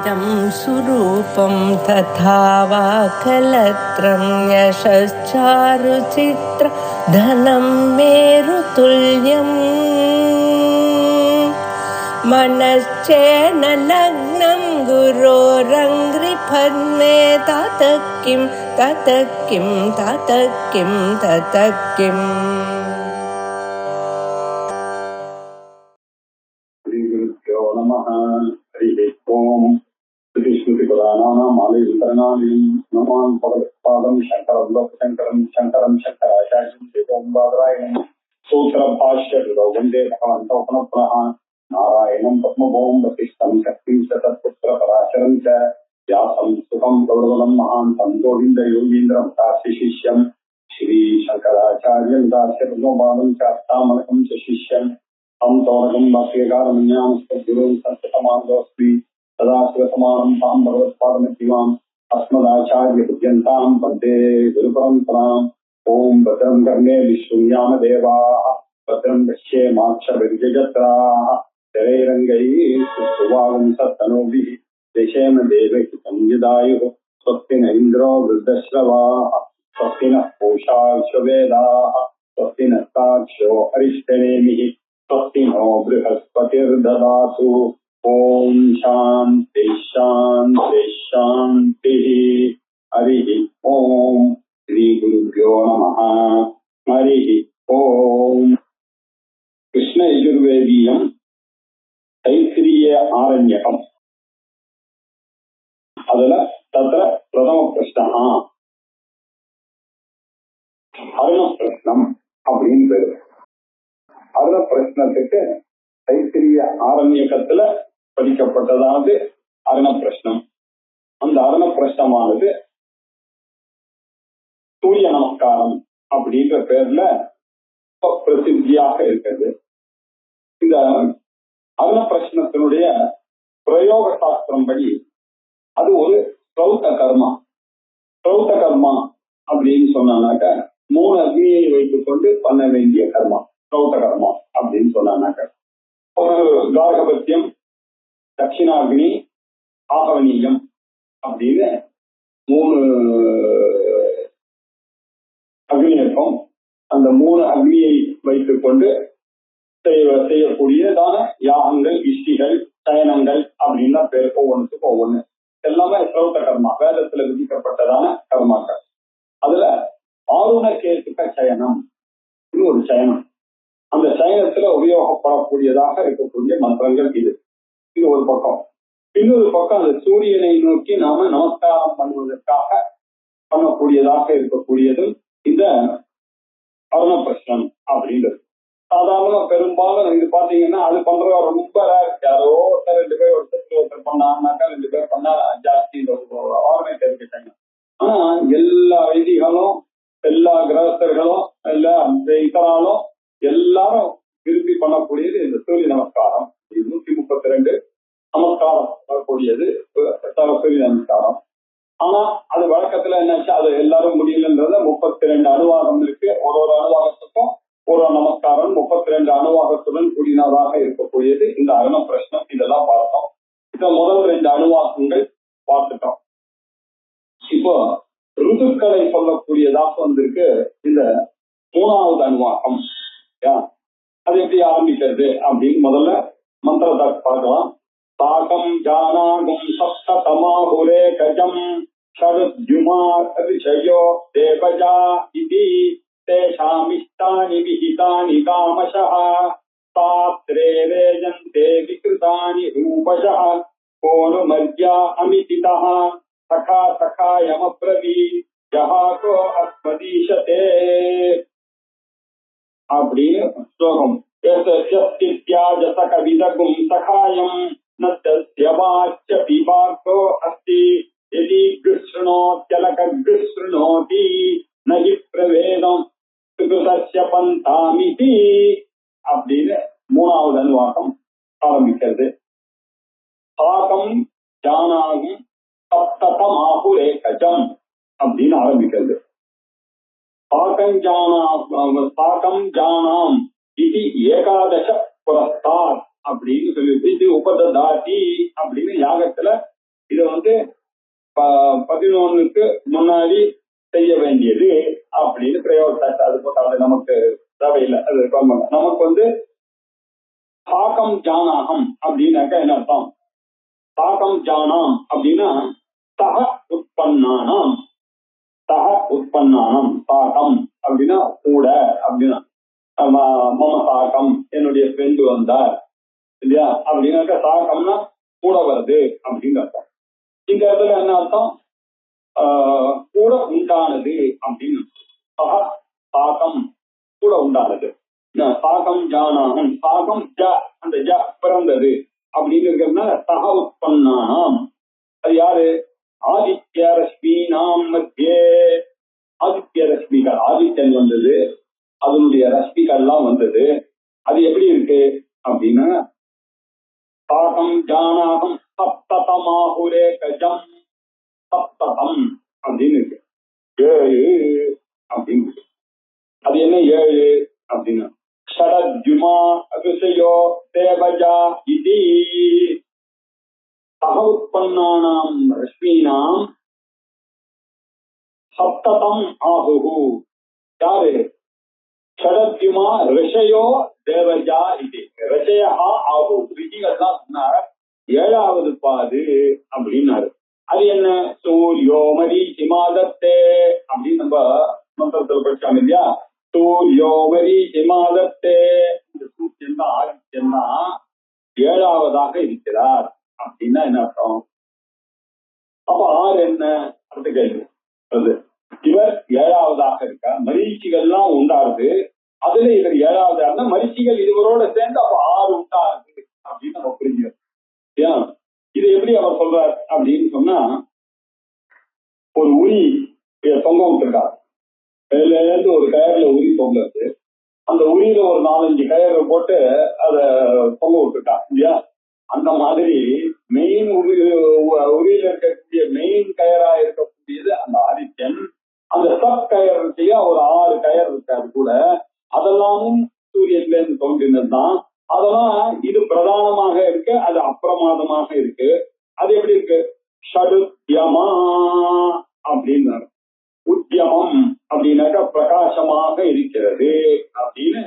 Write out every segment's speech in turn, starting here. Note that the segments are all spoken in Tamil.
इदं सुरूपं तथा वा कलत्रं यशश्चारुचित्र धनं मेरुतुल्यम् मनश्चेन लग्नं गुरोरङ्घ्रिपद्मे ततः किं ततः किं ततः किं ततः किम्. श्रुतिस्मृतिपुराणानामालयकरणादीं शङ्करं लोकशङ्करं शङ्करं शङ्कराचार्यं श्रीओंकारायणं सूत्रभाष्यकृतौ वन्दे भगवन्तौ पुनः पुनः नारायणं पद्मभूं वसिष्ठं शक्तिं च तत्पुत्रपराशरं च व्यासं सुखं गौरवं महान्तं गोविन्दयोगीन्द्रं दास्यशिष्यं श्रीशङ्कराचार्यं दास्यपद्मपादं च अष्टामलकं च शिष्यं तं तौरकं वाक्यकारणमन्यामस्तद्गुरुं संस्कृतमार्गोऽस्मि सदा शिवसमानं तां भगवत्पादमतिमाम् अस्मदाचार्यपर्यन्तां वन्दे गुरुपरम्पराम्. ॐ भद्रं कर्णे विश्रुण्याम देवाः भद्रं पश्येमाक्षभिर्यजत्राः शरैरङ्गैः सुवागुंसत्तनूभिः दशेम देवहितं यदायुः. स्वस्ति न इन्द्रो वृद्धश्रवाः स्वस्ति नः पूषा विश्ववेदाः स्वस्ति नस्ताक्ष्यो अरिष्टनेमिः स्वस्ति नो बृहस्पतिर्ददातु. ओम शांति शांति शांति. हरि ओम. श्री गुरुभ्यो नमः. हरि ओम. कृष्ण यजुर्वेदीयं तैत्तिरीय आरण्यकम् अदल तत्र प्रथम प्रश्नः अरुण प्रश्नम அப்படின்னு பேரு. அருண பிரश्नத்துக்கு தைத்திரிய ஆரண்யகத்துல படிக்கப்பட்டதாவது அருண பிரश्னம். அந்த அருண பிரश्னமானது சூரிய நமஸ்காரம் அப்படின்ற பேர்ல பிரசித்தியாக இருக்கிறது. இந்த அருண பிரश्னத்தினுடைய பிரயோக சாஸ்திரம் படி அது ஒரு ஸ்ரௌத கர்மா. ஸ்ரௌத கர்மா அப்படின்னு சொன்னாக்க 3 அக்னியை வைத்துக் கொண்டு பண்ண வேண்டிய கர்மா ஸ்ரௌத கர்மா அப்படின்னு சொன்னாக்க ஒரு கார்கபத்தியம் தட்சிணாக்னி ஆகவனீயம் அப்படின்னு 3 அக்னி இருக்கும். அந்த 3 அக்னியை வைத்துக் கொண்டு செய்யக்கூடியதான யாகங்கள் இஷ்டிகள் சயனங்கள் அப்படின்னா பேர் ஒவ்வொன்றுக்கு ஒவ்வொன்று எல்லாமே ஸ்ரௌத கர்மா வேதத்துல விதிக்கப்பட்டதான கர்மாக்கள். அதுல ஆருண கேத்துக்க சயனம் இது ஒரு சயனம். அந்த சயனத்துல உபயோகப்படக்கூடியதாக இருக்கக்கூடிய மந்திரங்கள் இது ஒரு பக்கம். இன்னொரு பக்கம் அந்த சூரியனை நோக்கி நாம நமஸ்காரம் பண்ணுவதற்காக பண்ணக்கூடியதாக இருக்கக்கூடியதும் இந்த அருண பிரश्னம் அப்படின்றது. சாதாரணமா பெரும்பாலும் இது பாத்தீங்கன்னா அது பண்ற ரொம்ப யாரோ ஒருத்தர் 2 பேர் ஒருத்தர் பண்ணாங்கன்னாக்கா 2 பேர் பண்ணா ஜாஸ்தி ஆர்கனைஸ் இருக்கிட்டாங்க. ஆனா எல்லா வைதிகளும் எல்லா கிரகஸ்தர்களும் எல்லா இத்தராலும் எல்லாரும் விரும்பி பண்ணக்கூடியது இந்த சூரிய நமஸ்காரம். 132 நமஸ்காரம் வரக்கூடியது சூரிய நமஸ்காரம். ஆனா அது வழக்கத்துல என்னாச்சு அது எல்லாரும் முடியலன்றத 32 அணுவாகம் இருக்கு. ஒரு அணுவாகத்துக்கும் ஒரு நமஸ்காரம் 32 அணுவாகத்துடன் கூடினதாக இருக்கக்கூடியது இந்த அருண பிரश्னம். இதெல்லாம் பார்த்தோம். இந்த முதல் 2 அணுவாகங்கள் பார்த்துட்டோம். இப்போ ருதுக்களை சொல்லக்கூடியதாக வந்திருக்கு இந்த 3வது அணுவாகம். அது எப்படி ஆரம்பிக்கிறது அப்படின்னு முதல்ல மந்திரத்தை பார்க்கலாம். சாகம் ஜானாகும் சப்தமாஹுரே கஜம் ஷருத்யுமார்ஷயோ தேவஜா இதி தேஷாமிஷ்டானி விஹிதானி காமஷः சாத்ரே வேஜந்தே விக்ருதானி ரூபஷः கோனுமர்யா அமிதிதः சகா சகாயமப்ரவி ஜஹாகோ அஸ்மதீஷதே அப்படின்னு ஸ்லோகம். கவிதகும் சகாயம் நஸ்ய பிபார்கோ அஸ்தி யதி கிருஷ்ணோத்யலக கிருஷ்ணோதி நஹி பிரவேதம் சுகிருதஸ்ய பந்தாமிதி அப்படின்னு 3வது அணுவாகம் ஆரம்பிக்கிறது. சாகம் ஜானாகும் சப்தமாஹுரே கஜம் அப்படின்னு ஆரம்பிக்கிறது. சாகம் ஜானாம் இது ஏகாதச புரஸ்தாத் அப்படின்னு சொல்லிட்டு இது உபததாதி அப்படின்னு யாகத்துல இத 11க்கு முன்னாடி செய்ய வேண்டியது அப்படின்னு பிரயோகம். அது போட்டாங்க நமக்கு தேவையில்லை. அது நமக்கு சாகம் ஜானாகம் அப்படின்னாக்கா என்ன அர்த்தம்? சாகம் ஜானாம் அப்படின்னா சக உற்பன்னானாம். சக உற்பன்னானம் சாகம் அப்படின்னா கூட அப்படின்னா மம சாகம் என்னுடைய ஃப்ரெண்டு வந்தார் இல்லையா அப்படின்னாக்கா சாகம்னா கூட வருது அப்படின்னு அர்த்தம். இந்த இடத்துல என்ன அர்த்தம்? கூட உண்டானது அப்படின்னு. சக சாகம் கூட உண்டானது. சாகம் ஜானாகம் சாகம் ஜ அந்த ஜ பிறந்தது அப்படின்னு இருக்கிறதுனால சக உற்பன்னானாம். அது யாரு? ஆதித்ய ரஷ்மி நாம் மத்தியே. ஆதித்ய ரஷ்மிகள் ஆதித்யன் வந்தது, அதனுடைய ரஷ்மிகள்லாம் வந்தது. அது எப்படி இருக்கு அப்படின்னா சாகம் ஜானாகம் சப்தமாகுரே கஜம் சப்தம் அப்படின்னு இருக்கு. 7 அப்படின்னு இருக்கு. அது என்ன 7 அப்படின்னா ஷடத்யுமா ரிஷயோ தேவஜா இதி சக உற்பன்னானாம் ரஷ்மீனாம் சப்தம் ஆகுகு. யாரு? ஷடத்யுமா ரிஷயோ தேவஜா இது. ரிஷயா ஆகு ரிஷிகள்லாம் சொன்னார் 7வது பாது அப்படின்னாரு. அது என்ன? சூரியோ மரீச்சி மாதத்தே அப்படின்னு நம்ம மந்திரத்தில் படிச்சாங்க இல்லையா? சூரியோ மரீச்சி மாதத்தே. இந்த சூரியன் தான் ஆதித்யன் தான் 7வதாக இருக்கிறார் அப்படின்னா என்ன அர்த்தம்? அப்ப 6 என்ன? அடுத்த கேள்வி அது. இவர் 7வதாக இருக்கார். மரீச்சிகள்லாம் உண்டாருது, அதுல இவர் 7வது. மரீச்சிகள் இதுவரோட சேர்ந்து அப்ப 6 உண்டாருது அப்படின்னு நம்ம புரிஞ்சுக்கணும். ஏன் இது எப்படி அவர் சொல்றார் அப்படின்னு சொன்னா, ஒரு உரி தொங்க விட்டுருக்காரு. அதுல இருந்து ஒரு கயர்ல உரி தொங்குறது. அந்த உரியில ஒரு 4-5 கயரை போட்டு அதை தொங்க விட்டுருக்காங்க இல்லையா? அந்த மாதிரி மெயின் உரியில இருக்கக்கூடிய மெயின் கயரா இருக்கக்கூடியது அந்த ஆதித்யன். அந்த சப் கயர் இருக்கையா ஒரு 6 கயர் இருக்காது கூட, அதெல்லாமும் சூரியன்ல இருந்து தோன்றினது தான். அதெல்லாம் இது பிரதானமாக இருக்கு, அது அப்பிரமாதமாக இருக்கு. அது எப்படி இருக்கு? ஷடுத்யமா அப்படின்னு. உத்தியமம் அப்படின்னாக்கா பிரகாசமாக இருக்கிறது அப்படின்னு.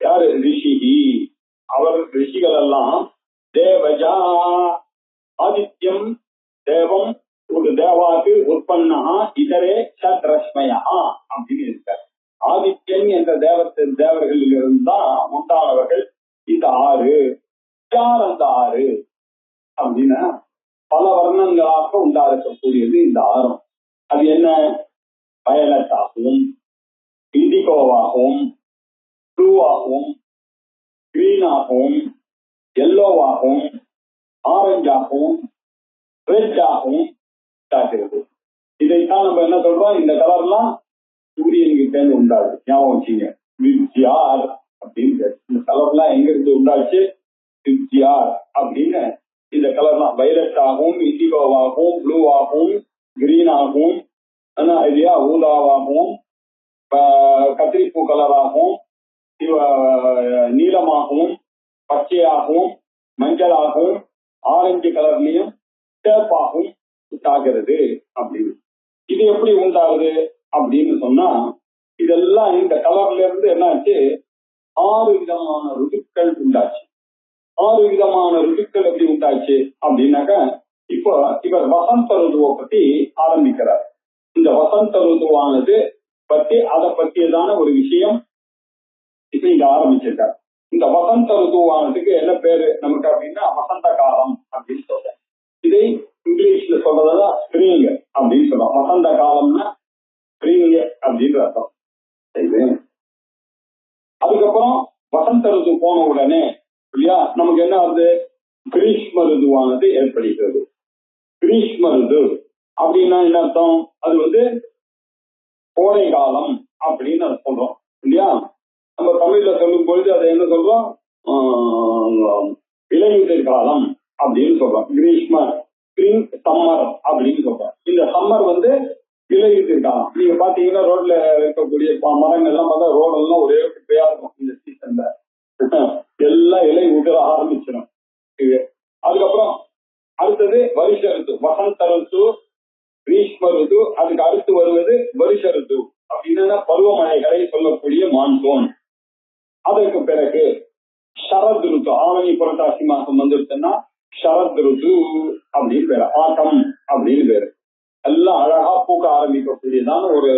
யாரு? ரிஷிகி. அவர் ரிஷிகள் எல்லாம் தேவஜா ஆதித்யம் தேவம் ஒரு தேவாக்கு உற்பன்னா இதரே சத்ரஷ்மயா அப்படின்னு இருக்கார். ஆதித்யன் என்ற தேவர்களில் இருந்தான் உண்டானவர்கள் இந்த 6. யார் அந்த 6 அப்படின்னா பல வர்ணங்களாக உண்டாஇருக்கக்கூடியது இந்த 6. அது என்ன? வயலட்டாகவும் இண்டிகோவாகவும் ப்ளூவாகவும் கிரீனாகவும் எல்லோவாகவும் ஆரஞ்சாகவும் ரெட்டாகவும் காட்டுகிறது. இதைத்தான் நம்ம என்ன சொல்றோம்? இந்த கலர்லாம் சூரியனுக்கு சேர்ந்து உண்டாது. ஞாபகம் வச்சுங்க. வித்யார் அப்படின்னு. இந்த கலர்லாம் எங்க இருந்து உண்டாச்சு? வித்யார் அப்படின்னு. இந்த கலர்லாம் வயலட்டாகவும் இண்டிகோவாகவும் ப்ளூவாகவும் கிரீனாகவும் இல்லையா ஊதாவாகவும் கத்திரிப்பூ கலராகவும் நீளமாகவும் பச்சையாகவும் மஞ்சளாகவும் ஆரஞ்சு கலர்லயும் சேப்பாகவும் உண்டாகிறது அப்படின்னு. இது எப்படி உண்டாகுது அப்படின்னு சொன்னா, இதெல்லாம் இந்த கலர்ல இருந்து என்னாச்சு? 6 விதமான ருதுக்கள் உண்டாச்சு. 6 விதமான ருதுக்கள் எப்படி உண்டாச்சு அப்படின்னாக்கா, இப்போ இவர் வசந்த ருதுவை பத்தி ஆரம்பிக்கிறார். இந்த வசந்த ருதுவானது பத்தி அதை பற்றியதான ஒரு விஷயம் இப்ப இங்க ஆரம்பிச்சிருக்காரு. இந்த வசந்த ருதுவானதுக்கு என்ன பேரு நமக்கு அப்படின்னா வசந்த காலம் அப்படின்னு சொல்றேன். இதை இங்கிலீஷ்ல சொல்றதா ஸ்பிரிங் அப்படின்னு சொல்றோம். வசந்த காலம்னா ஸ்பிரிங் அப்படின்னு அர்த்தம். அதுக்கப்புறம் வசந்த ருது போன உடனே இல்லையா நமக்கு என்ன ஆகுது? கிரீஷ்ம ருதுவானது ஏற்படுகிறது. கிரீஷ்ம ருது அப்படின்னா என்ன அர்த்தம்? அது கோடை காலம் அப்படின்னு சொல்றோம் இல்லையா? நம்ம தமிழ்ல சொல்லும் பொழுது அதை என்ன சொல்றோம்? இலையுதிர் காலம் அப்படின்னு சொல்றோம். கிரீஷ்ம ஸ்பிரிங் சம்மர் அப்படின்னு சொல்றோம். இந்த சம்மர் இலையுதிர் காலம். நீங்க பாத்தீங்கன்னா ரோட்ல இருக்கக்கூடிய மரங்கள்லாம் பார்த்தா ரோடெல்லாம் ஒரே குப்பையா இருக்கும் இந்த சீசன்ல. எல்லாம் இலை உதிர ஆரம்பிச்சிடும். அதுக்கப்புறம் அடுத்தது அடுத்தது வருஷ ருத்து, வசந்த ருத்து, கிரீஷ்ம ருத்து, அதுக்கு அடுத்து வருவது வருஷ ருத்து அப்படின்னா பருவமழைகளை சொல்லக்கூடிய மான்சூன். அதற்கு பிறகு சரத் ருத்து, ஆவணி புரட்டாசி மாசம் வந்துருச்சுன்னா சரத் ருத்து அப்படின்னு பேரு, ஆட்டம் அப்படின்னு பேரு. எல்லாம் அழகா பூக்க ஆரம்பிக்கக்கூடியதான ஒரு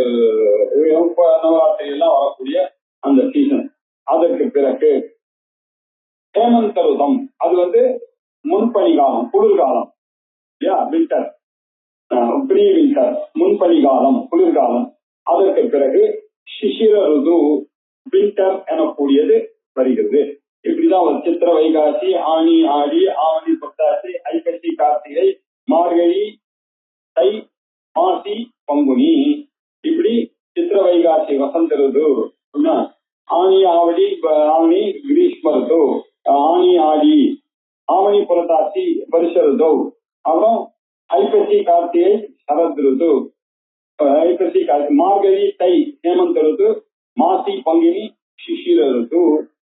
நவராத்திரி எல்லாம் வரக்கூடிய அந்த சீசன். அதற்கு பிறகு ஹேமந்த ருதம், அது முன்பனி காலம், குளிர்காலம், வின்டர், ப்ரீ வின்டர், முன்பனி காலம், குளிர்காலம். அதற்கு பிறகு சிசிர ருது, வின்டர் எனக்கூடியது வருகிறது. இப்படிதான் ஒரு சித்திர வைகாசி, ஆனி ஆடி, ஆவணி புரட்டாசி, ஐப்பசி கார்த்திகை, மார்கழி, தை, மாசி, பங்குனி, இப்படி சித்திர வைகாசி வசந்த ருது, ஆனி ஆவடி ஆவணி கிரீஷ்ம ருது, ஆனி ஆடி ஆவணி புரட்டாசி வருஷ ருது, அப்புறம் ஐப்பசி கார்த்திகை சரத் ருது, ஐப்பசி கார்த்திகை, மார்கழி தை ஹேமந்த ருது, மாசி பங்குனி சிசிர ருது.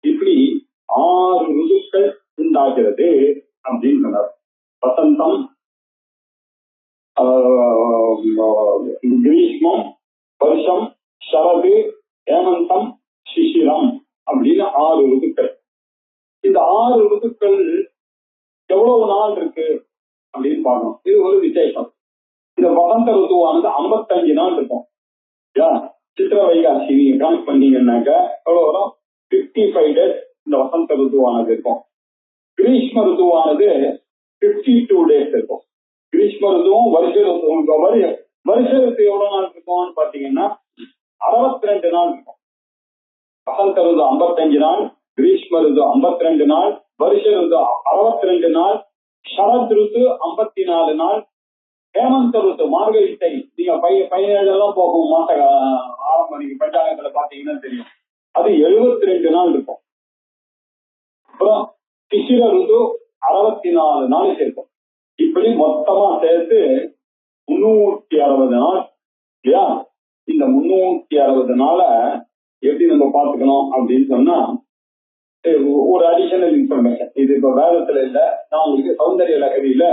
இப்படி 6 ருதுக்கள் உண்டாகிறது அப்படின்னு சொன்னார். வசந்தம், கிரீஷ்மம், வருஷம், சரது, ஹேமந்தம், சிசிரம் அப்படின்னு 6 ருதுக்கள். இந்த 6 ருதுக்கள் எவ்வளவு நாள் இருக்கு அப்படின்னு பார்க்கணும். இது ஒரு விசேஷம். இந்த வசந்த ருத்துவானது 55 நாள் இருக்கும். சித்திர வைகாசி நீங்க கணக்கு பண்ணீங்கன்னாக்க எவ்வளவு வரும்? 55 days இந்த வசந்த ருத்துவானது இருக்கும். கிரீஷ்ம ருத்துவானது 52 days இருக்கும். கிரீஷ்ம ருத்துவும் வருஷ ருத்துவும், வருஷ ருத்து எவ்வளவு நாள் இருக்கும்னு பாத்தீங்கன்னா 62 நாள் இருக்கும். வசந்த ருது 55 நாள், கிரீஷ்ம ருது 52 நாள், வருஷ ருது 62 நாள், சரத் ருத்து 54 நாள், ஹேமந்த ருத்து மார்கழி தை நீங்க 17 போகும் மாச ஆரம்பம், நீங்க பஞ்சாங்கத்துல பாத்தீங்கன்னா தெரியும், அது 72 நாள் இருக்கும். அப்புறம் சிசிர ருது 64 நாள் இருக்கும். இப்படி மொத்தமா சேர்த்து 360 நாள் இல்லையா? இந்த 360 நாளை எப்படி நம்ம பார்த்துக்கணும் அப்படின்னு சொன்னா, ஒரு அடிஷனல் இன்ஃபர்மேஷன், இது இப்ப வேதத்துல இல்ல, நான் உங்களுக்கு சௌந்தரிய லகரியில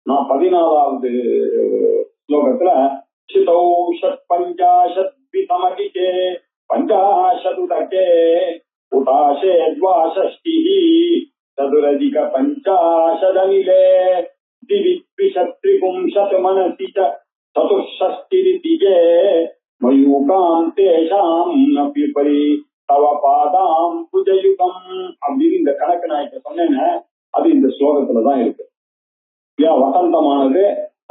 நான் 14வது ஸ்லோகத்துல சிதௌஷத் பஞ்சாஷத் விதமகிகே பஞ்சாஷதுதகே உதாஷே த்வாஷஷ்டிஹி சதுரதிக பஞ்சாஷதனிலே திவித்விஷத்ரிபும்ஷத் மனசி சதுஷ்ஷஷ்டிரிதிகே மயூகாம் தேஷாம் நபி பரி தவ பாதாம் புஜயுகம் அப்படின்னு இந்த கணக்கு நான் இப்ப சொன்னேன்னு அது இந்த ஸ்லோகத்துலதான் இருக்கு. வசந்தமானது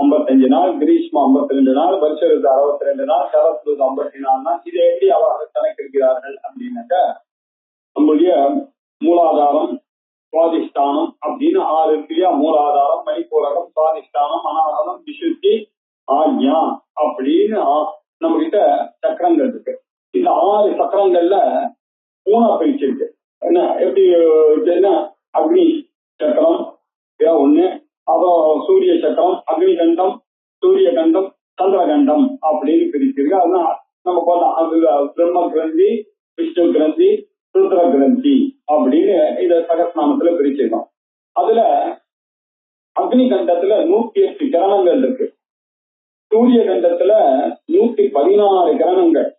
55 நாள், கிரீஷ்மா 52 நாள், வருஷ ருது 62 நாள், சரத் ருது 54 நாள். இதை எப்படி அவர்கள் கணக்கெடுக்கிறார்கள் அப்படின்னாக்க, நம்முடைய மூலாதாரம், சுவாதிஷ்டானம் அப்படின்னு 6 இருக்கு இல்லையா? மூலாதாரம், மணிப்பூரகம், சுவாதிஷ்டானம், அனாகதம், விசுத்தி, ஆக்ஞா அப்படின்னு நம்ம கிட்ட சக்கரங்கள் இருக்கு. இந்த 6 சக்கரங்கள்ல 3 பிரிச்சிருக்கு. என்ன எப்படி இருக்குன்னா, அக்னி சக்கரம் ஒண்ணு, அப்புறம் சூரிய சக்கரம், அக்னி கண்டம், சூரிய கண்டம், சந்திர கண்டம் அப்படின்னு பிரிச்சிருக்கு. அதுதான் நம்ம போலாம். அது பிரம்ம கிரந்தி, விஷ்ணு கிரந்தி, ருத்ர கிரந்தி அப்படின்னு இத சகஸ்நாமத்துல பிரிச்சிருக்கோம். அதுல அக்னி கண்டத்துல 108 கிரணங்கள் இருக்கு. சூரிய கண்டத்துல 116 கிரணங்கள்,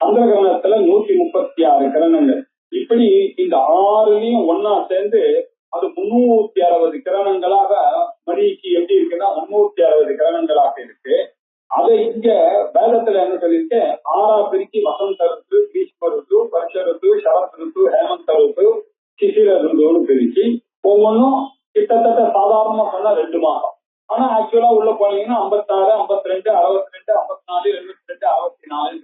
சந்திர கிரணத்துல 136 கிரணங்கள். இப்படி இந்த 6லயும் ஒன்னா சேர்ந்து அது 360 கிரணங்களாக மணிக்கு எப்படி இருக்குன்னா 360 கிரணங்களாக இருக்கு. அதை இங்க வேதத்துல என்ன சொல்லிருக்கு, 6ஆ பிரிச்சு வசந்த ருத்து, கிரீஷ்ம ருத்து, வருஷ ருத்து, சரத் ருத்து, ஹேமந்த ருத்து, சிசிர ருத்துன்னு பிரிச்சு ஒவ்வொன்றும் கிட்டத்தட்ட சாதாரணமா சொன்னா 2 மாசம். ஆனா ஆக்சுவலா உள்ள போனீங்கன்னா 56, 52, 62, 54, 72, 64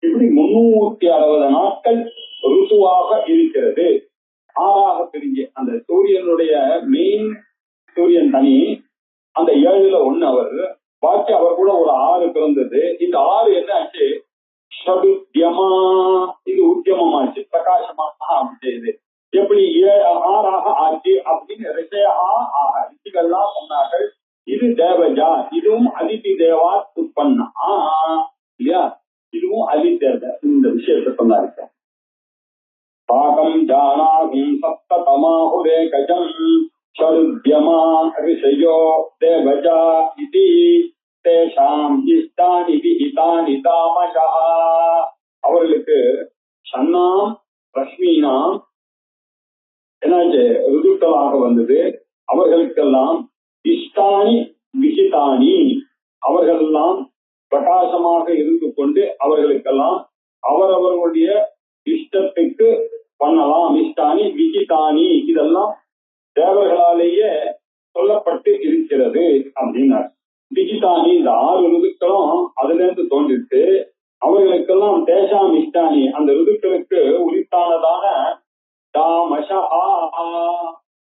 இப்படி 360 நாட்கள் ருத்துவாக இருக்கிறது. 6ஆக பிரிஞ்சு அந்த சூரியனுடைய மெயின் சூரியன் தனி, அந்த 7ல 1 அவர், பாக்கி அவர் கூட ஒரு 6 பிறந்தது. இந்த 6 என்ன ஆச்சு? ஷடுத்யமா, இது உத்தியமமாச்சு, பிரகாசமாக செய்யுது. எப்படி 6ஆக ஆச்சு அப்படின்னு ரிஷிகள்லாம் சொன்னார்கள். இது தேவஜா, இதுவும் அதிதி தேவா உற்பன்னா இல்லையா? இதுவும் அதிதேவ இந்த விஷயத்தை சொன்னாரு. பாகம் ஜானாகும் சப்தமாஹுரே கஜம் ஷடுத்யமா தமா ரிஷயோ தேவஜா இதி தேஷாம் இஷ்டானி விஹிதானி தாமசா. அவர்களுக்கு சன்னாம் ரஷ்மீனாம் என்னாச்சு ருதுக்களாக வந்தது. அவர்களுக்கெல்லாம் இஷ்டானி விஹிதானி அவர்களெல்லாம் பிரகாசமாக இருந்து கொண்டு அவர்களுக்கெல்லாம் அவரவர்களுடைய இஷ்டத்துக்கு பண்ணலாம். இஷ்டானி விஹிதானி இதெல்லாம் தேவர்களாலேயே சொல்லப்பட்டு இருக்கிறது அப்படின்னார். விஹிதானி இந்த 6 ருதுக்களும் அதுல இருந்து தோன்றிட்டு அவர்களுக்கெல்லாம் தேசாம் இஷ்டானி அந்த ருதுக்களுக்கு உரித்தானதான தாமஷா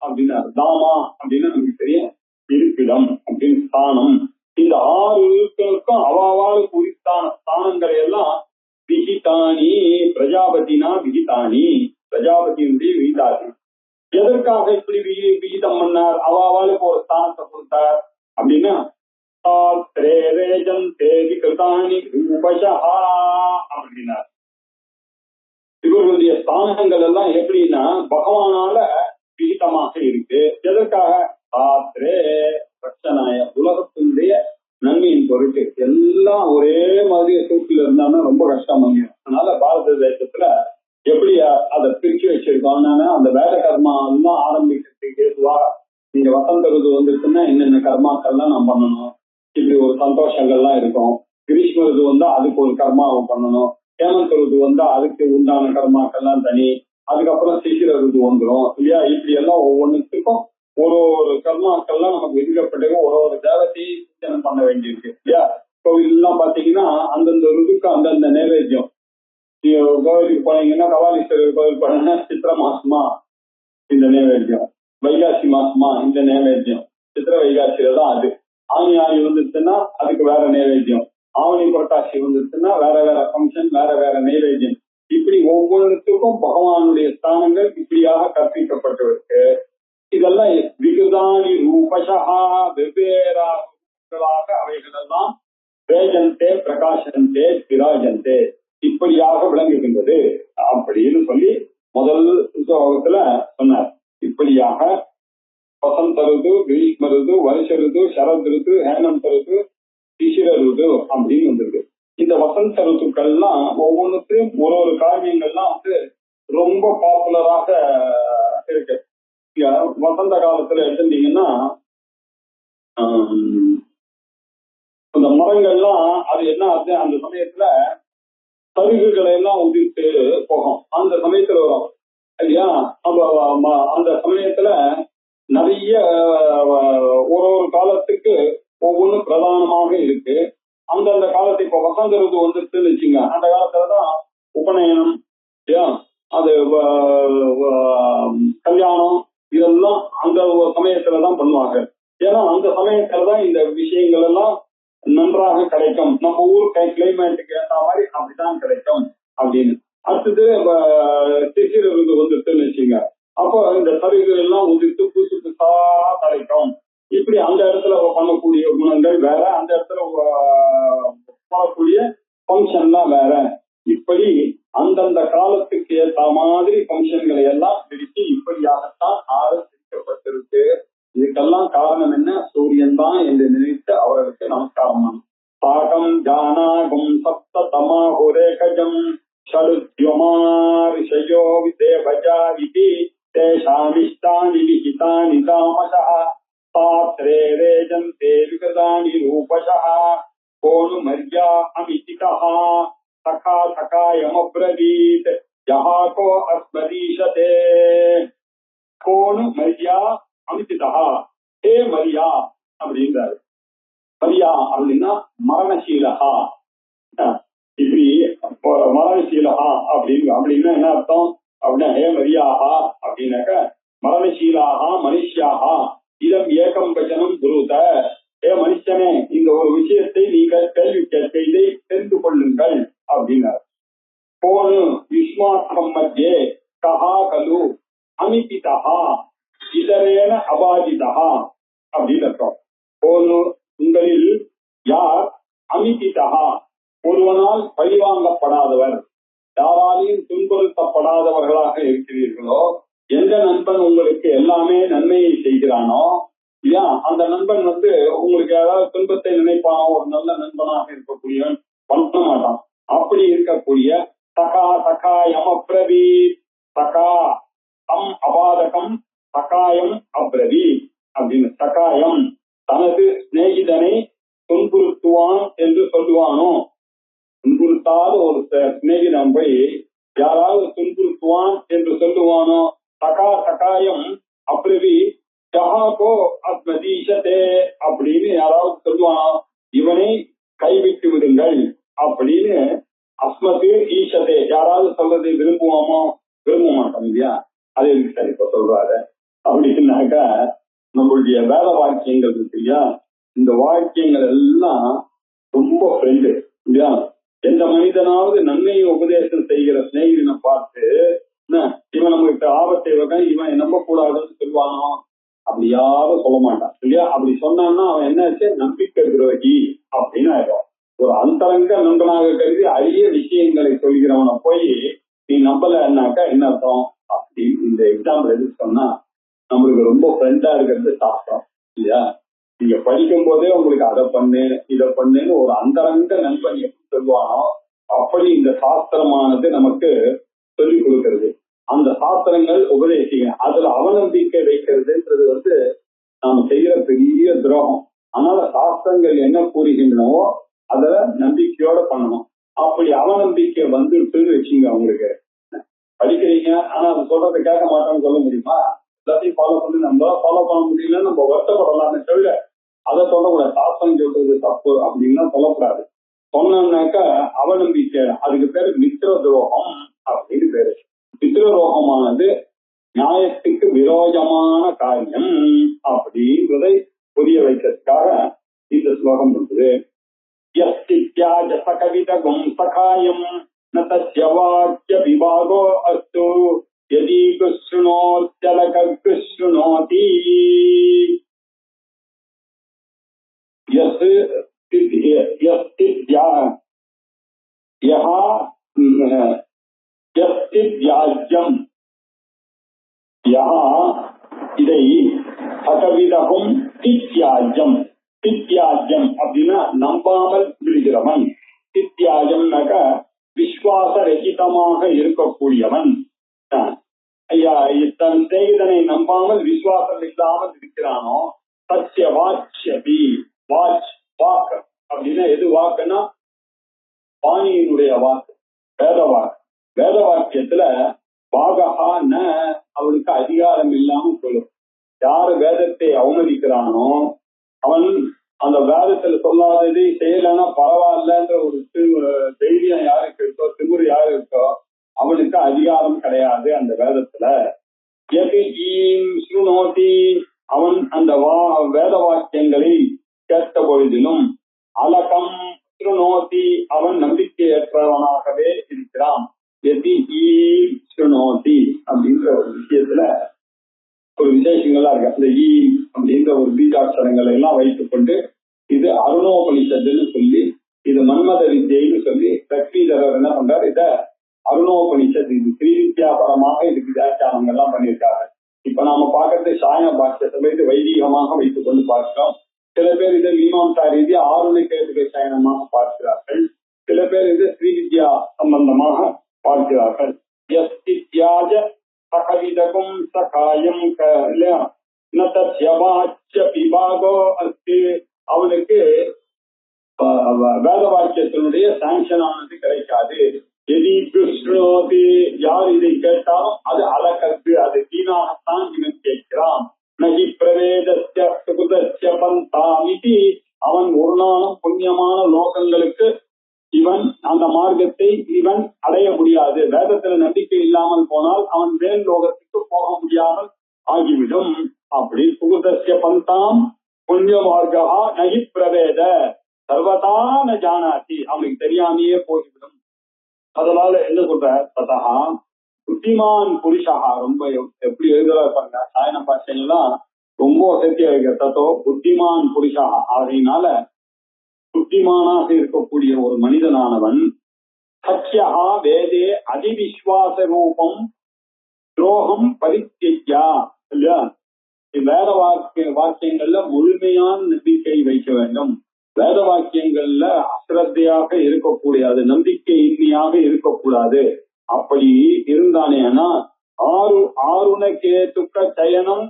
அப்படின்னாரு. தாமா அப்படின்னு நமக்கு தெரியும் இருப்பிடம் அப்படின்னு ஸ்தானம். இந்த 6 ருதுக்களுக்கும் அவாவாளுக்கு உரித்தான ஸ்தானங்களை எல்லாம் விஹிதானி பிரஜாபதினா விஹிதானி பிரஜாபதியினுடைய விகிதாதி. எதற்காக இப்படி விகிதம் பண்ணார்? அவாவாளுக்கு ஒரு ஸ்தானத்தை கொடுத்தார் அப்படின்னா அப்படின்னார். இவர்களுடைய ஸ்தானங்கள் எல்லாம் எப்படின்னா பகவானால விகிதமாக இருக்கு. எதற்காக? பிரச்சனாய உலகத்தினுடைய நன்மையின் பொருட்டு. எல்லாம் ஒரே மாதிரி சூட்டில் இருந்தாலும் ரொம்ப கஷ்டம். அதனால பாரத தேசத்துல எப்படி அதை பிரிச்சு வச்சிருக்கோம்னா அந்த வேத கர்மா எல்லாம் ஆரம்பிக்கிறதுக்கு ஏதுவா நீங்க வசந்த ருது வந்துருச்சுன்னா என்னென்ன கர்மாக்கள்லாம் நான் பண்ணணும், இப்படி ஒரு சந்தோஷங்கள்லாம் இருக்கும். கிரீஷ்ம ருது வந்தா அதுக்கு ஒரு கர்மாவை பண்ணணும். ஹேமந்த ருது வந்தா அதுக்கு உண்டான கர்மாக்கள்லாம் தனி. அதுக்கப்புறம் சிசிர ருது வந்துடும் இல்லையா? இப்படி எல்லாம் ஒவ்வொன்றுத்துக்கும் ஒரு ஒரு கர்மாக்கள்லாம் நமக்கு விதிக்கப்பட்டது. ஒரு தேவத்தையும் சிந்தனை பண்ண வேண்டியிருக்கு இல்லையா? கோவில் எல்லாம் பாத்தீங்கன்னா அந்தந்த ருதுக்கு அந்தந்த நைவேத்தியம். கோவிலுக்கு போனீங்கன்னா கபாலீஸ்வரர் கோவில் போனீங்கன்னா சித்திர மாசமா இந்த நைவேத்தியம், வைகாசி மாசமா இந்த நைவேத்தியம். சித்திர வைகாசியில தான் அது. ஆணி வந்துச்சுன்னா அதுக்கு வேற நைவேத்தியம், ஆவணி புரட்டாசி வந்துச்சுன்னா வேற வேற ஃபங்க்ஷன், வேற வேற நைவேத்தியம். இப்படி ஒவ்வொருத்துக்கும் பகவானுடைய ஸ்தானங்கள் இப்படியாக கற்பிக்கப்பட்டிருக்கு. இதெல்லாம் விகிருதானி ரூபசா வெவ்வேறாக அவைகளெல்லாம் வேஜந்தே பிரகாசந்தே விராஜந்தே இப்படியாக விளங்குகின்றது அப்படின்னு சொல்லி முதல் ஸ்லோகத்துல சொன்னார். இப்படியாக வசந்த ருது, கிரீஷ்ம ருது, வருஷ ருது, சரத் ருது, ஹேமந்த ருது, சிசிர ருது அப்படின்னு வந்திருக்கு. இந்த வசந்த ருத்துக்கள்லாம் ஒவ்வொன்றுத்தையும் ஒரு ஒரு காரியங்கள்லாம் ரொம்ப பாப்புலராக இருக்கு. வசந்த காலத்துல எடுத்துட்டீங்கன்னா அந்த மரங்கள்லாம் அது என்ன ஆச்சு, அந்த சமயத்துல சருகுகளை எல்லாம் உதிர்த்து போகும். அந்த சமயத்துல வரும் இல்லையா? அந்த சமயத்துல நிறைய ஒரு ஒரு காலத்துக்கு ஒவ்வொன்று பிரதானமாக இருக்கு. அந்தந்த காலத்து இப்போ வசந்த ருது வந்துருச்சுன்னு வச்சுங்க, அந்த காலத்துலதான் உபநயனம் இல்லையா, அது கல்யாணம் இதெல்லாம் அந்த சமயத்துலதான் பண்ணுவாங்க. ஏன்னா அந்த சமயத்துலதான் இந்த விஷயங்கள் எல்லாம் நன்றாக கிடைக்கும். நம்ம ஊர் கிளைமேட்டுக்கு ஏற்ற மாதிரி அப்படிதான் கிடைக்கும் அப்படின்னு. அடுத்தது சிசிர ருது வந்துருச்சுன்னு வச்சுங்க, அப்போ இந்த சருகுகள் எல்லாம் உதிர்த்து புதுசு புதுசா கிடைக்கும். இப்படி அந்த இடத்துல பண்ணக்கூடிய குணங்கள் வேற, அந்த இடத்துல பண்ணக்கூடிய ஃபங்க்ஷன்லாம் வேற. இப்படி அந்தந்த காலத்துக்கு ஏற்ற மாதிரி ஃபங்க்ஷன்களை எல்லாம் பிரித்து இப்படியாகத்தான் ஆரம்பிக்கப்பட்டிருக்கு. இதுக்கெல்லாம் காரணம் என்ன? சூரியன் தான் என்று நினைத்து அவர்களுக்கு நமஸ்காரம். சாகம் ஜானாகும் சப்த தமாஹுரேகஜம் ஷடுத்யுமாரிஷயோ விதேவஜா இதி தேஷாமிஷ்டானி விஹிதானி தாமசஹ பாத்ரே ரேஜந்தே விகதானி ரூபசஹ கோனு மர்யா அமிதிதஹ சகா சகாயமப்ரவீத் யஹாகோ அஸ்மதீஷதே. கோனு மர்யா அமிதிதா, ஹே மரியா அப்படின்றாரு. மரியா அப்படின்னா மரணசீலகா. இப்படி மரணசீலகா அப்படின்னா என்ன அர்த்தம் அப்படின்னா, ஹே மரியாஹா அப்படின்னாக்க மரணசீலாகா மனுஷியாகா இதம் ஏகம் வச்சனம் குருத. ஹே மனுஷனே, இந்த ஒரு விஷயத்தை நீங்கள் கேள்வி கேட்க இதை தெரிந்து கொள்ளுங்கள் அப்படின்னாரு. கோனு யுஷ்மாக்கம் மத்தியே கஹா கலு அமிதிதா இதரேன அபாதிதா அப்படின்னு அர்த்தம். உங்களில் யார் அமிதிதா ஒருவனால் பழிவாங்கப்படாதவர், யாராலையும் துன்புறுத்தப்படாதவர்களாக இருக்கிறீர்களோ, எந்த நண்பன் உங்களுக்கு எல்லாமே நன்மையை செய்கிறானோ இல்லையா? அந்த நண்பன் உங்களுக்கு ஏதாவது துன்பத்தை நினைப்பானோ, ஒரு நல்ல நண்பனாக இருக்கக்கூடியவன் பண்ண மாட்டான். அப்படி இருக்கக்கூடிய சகா சகாயம் அப்ரவீத், சகா தம் அபாதகம் சகாயம் அப்ரவீத் அப்படின்னு. சகாயம் தனது சிநேகிதனை துன்புறுத்துவான் என்று சொல்லுவானோ, துன்புறுத்தாத ஒரு சிநேகிதன் போய் யாராவது துன்புறுத்துவான் என்று சொல்லுவானோ, சகா சகாயம் அப்ரவி ஜஹாகோ அத்மதீஷதே அப்படின்னு யாராவது சொல்லுவானோ, இவனை கைவிட்டு விடுங்கள் அப்படின்னு அஸ்மது ஈஷதே யாராவது சொல்றதை விரும்புவோமோ? விரும்ப மாட்டோம் இல்லையா? அது எதுக்கு சார் இப்ப சொல்றாரு அப்படின்னாக்கா, நம்மளுடைய வேத வாக்கியங்கள் இருக்கு இல்லையா, இந்த வாக்கியங்கள் எல்லாம் ரொம்ப ஃப்ரெண்டு இல்லையா? எந்த மனிதனாவது நன்மையை உபதேசம் செய்கிற சிநேகிதனை பார்த்து இவன் நம்மகிட்ட ஆபத்தை வகை இவன் நம்ப கூடாதுன்னு சொல்லுவானோ? அப்படி யாரும் சொல்ல மாட்டான் இல்லையா? அப்படி சொன்னான்னா அவன் என்னாச்சு, நம்பிக்கை துரோகி அப்படின்னு ஆயிடும். ஒரு அந்தரங்க நண்பனாக கருதி அரிய விஷயங்களை சொல்கிறவனை போய் நீ நம்பலன்னாக்கா என்ன அர்த்தம்? அப்படி இந்த எக்ஸாம்பிள் எதுக்கு சொன்னா, நம்மளுக்கு ரொம்ப ஃப்ரெண்டா இருக்கிறது சாஸ்திரம் இல்லையா? நீங்க படிக்கும் போதே உங்களுக்கு அதை பண்ணு இதை பண்ணுன்னு ஒரு அந்தரங்க நண்பன் எப்படி சொல்லுவானோ, அப்படி இந்த சாஸ்திரமானது நமக்கு சொல்லிக் கொடுக்கிறது. அந்த சாஸ்திரங்கள் உபதேசிங்க. அதுல அவநம்பிக்கை வைக்கிறதுன்றது நாம செய்யற பெரிய துரோகம். அதனால சாஸ்திரங்கள் என்ன கூறுகின்றனவோ அத நம்பிக்கையோட பண்ணணும். அப்படி அவநம்பிக்கை வந்துட்டுன்னு வச்சுங்க, அவங்களுக்கு படிக்கிறீங்க ஆனா அது சொல்றதை கேட்க மாட்டோம்னு சொல்ல முடியுமா? எல்லாத்தையும் ஃபாலோ பண்ணி நம்ம ஃபாலோ பண்ண முடியல, நம்ம வருத்தப்படலாம்னு சொல்ல அதை சொல்லக்கூடாது. சாஸ்திரம் சொல்றது தப்பு அப்படின்னா சொல்லக்கூடாது. சொன்னாக்கா அவநம்பிக்கை, அதுக்கு பேரு மித்திர துரோகம் அப்படின்னு பேரு. மித்திர துரோகமானது நியாயத்துக்கு விரோதமான காரியம் அப்படின்றதை புரிய வைக்கிறதுக்காக இந்த ஸ்லோகம் இருக்குது. கவிதகும் சகாயம் ந தஸ்ய வாக்ய விபாகோ அஸ்து யதி குஸ்ருணோத்யலக குஸ்ருணோதி. இதை அகவிதகும் தித்யாஜம். தித்யாஜம் அப்படின்னா நம்பாமல் விடுகிறவன். தித்யாஜம்னாக்க விஸ்வாச ரகிதமாக இருக்கக்கூடியவன். ஐயா, தன் சிநேகிதனை நம்பாமல் விசுவாசம் இல்லாமல் இருக்கிறானோ, சத்திய வாட்சபி. வாட்ச் வாக்கு அப்படின்னா எது வாக்குன்னா பாணியினுடைய வாக்கு, வேத வாக்கு. வேத வாக்கியத்துல பாகஹா ந அவனுக்கு அதிகாரம் இல்லாம சொல்லும். யாரு வேதத்தை அவமதிக்கிறானோ அவன் அந்த வேதத்துல சொல்லாததை செய்யலன்னா பரவாயில்லன்ற ஒரு தைரியம் யாருக்கு இருக்கோ, திமிரு யாரு இருக்கோ, அவனுக்கு அதிகாரம் கிடையாது அந்த வேதத்துல. அவன் அந்த வேத வாக்கியங்களை கேட்ட பொழுதிலும் அலகம் ஸ்ருணோதி அவன் நம்பிக்கையற்றவனாகவே இருக்கிறான். அப்படின்ற ஒரு விஷயத்துல ஒரு விசேஷங்கள்லாம் இருக்கு. அந்த ஈ அப்படின்ற ஒரு பீஜாட்சரங்களை எல்லாம் வைத்துக் கொண்டு இது அருணோபனிஷத்துன்னு சொல்லி, இது மன்மத வித்யைன்னு சொல்லி லக்ஷ்மிதரர் என்ன பண்றாரு, இத அருணோபனிஷத், இது ஸ்ரீவித்யாபரமாக இதுக்கு வியாக்கியானங்கள் எல்லாம் பண்ணியிருக்காங்க. இப்ப நாம பார்க்கறது சாயன பாஷ்யத்தை வைத்து வைதீகமாக வைத்துக் கொண்டு பார்க்கிறோம். சில பேர் இதை மீமாம்சா ரீதி ஆருணிகேதுக சயனமாக பார்க்கிறார்கள். சில பேர் இது ஸ்ரீவித்யா சம்பந்தமாக பார்க்கிறார்கள். சகவிதகும் சகாயம் அவனுக்கு வேத வாக்கியத்தினுடைய சாங்ஷன் ஆனது கிடைக்காது. யார் இதை கேட்டாலும் அது அலக்கத்து, அது தீனாகத்தான் இவன் கேட்கிறான். நகி பிரவேதஸ்ய பந்தாமிதி அவன் ஒரு நாளும் புண்ணியமான லோகங்களுக்கு இவன் அந்த மார்க்கத்தை இவன் அடைய முடியாது. வேதத்துல நம்பிக்கை இல்லாமல் போனால் அவன் மேல் லோகத்துக்கு போக முடியாமல் ஆகிவிடும். அப்படி புகுதஸ்ய பந்தாம் புண்ணிய மார்கா நகி பிரவேத சர்வதான ஜானாதி அவனுக்கு தெரியாமையே போய்விடும். அதனால என்ன சொல்ற, ததா புத்திமான் புருஷா, ரொம்ப எப்படி எழுதுறாங்க சாயன பாஷையெல்லாம் ரொம்ப சத்திய வைக்கிற தத்தோ புத்திமான் புருஷா. அதனால புத்திமானாக இருக்கக்கூடிய ஒரு மனிதனானவன் சத்யா வேதே அதிவிஸ்வாச ரூபம் துரோகம் பரித்யா இல்லையா, வேத வாக்கியங்கள்ல முழுமையான நம்பிக்கை வைக்க வேண்டும். வேத வாக்கியங்கள்ல அசிரத்தையாக இருக்கக்கூடாது, நம்பிக்கையின்மையாக இருக்கக்கூடாது. அப்படி இருந்தானேனா ஆருணகேதுக்க சயனம்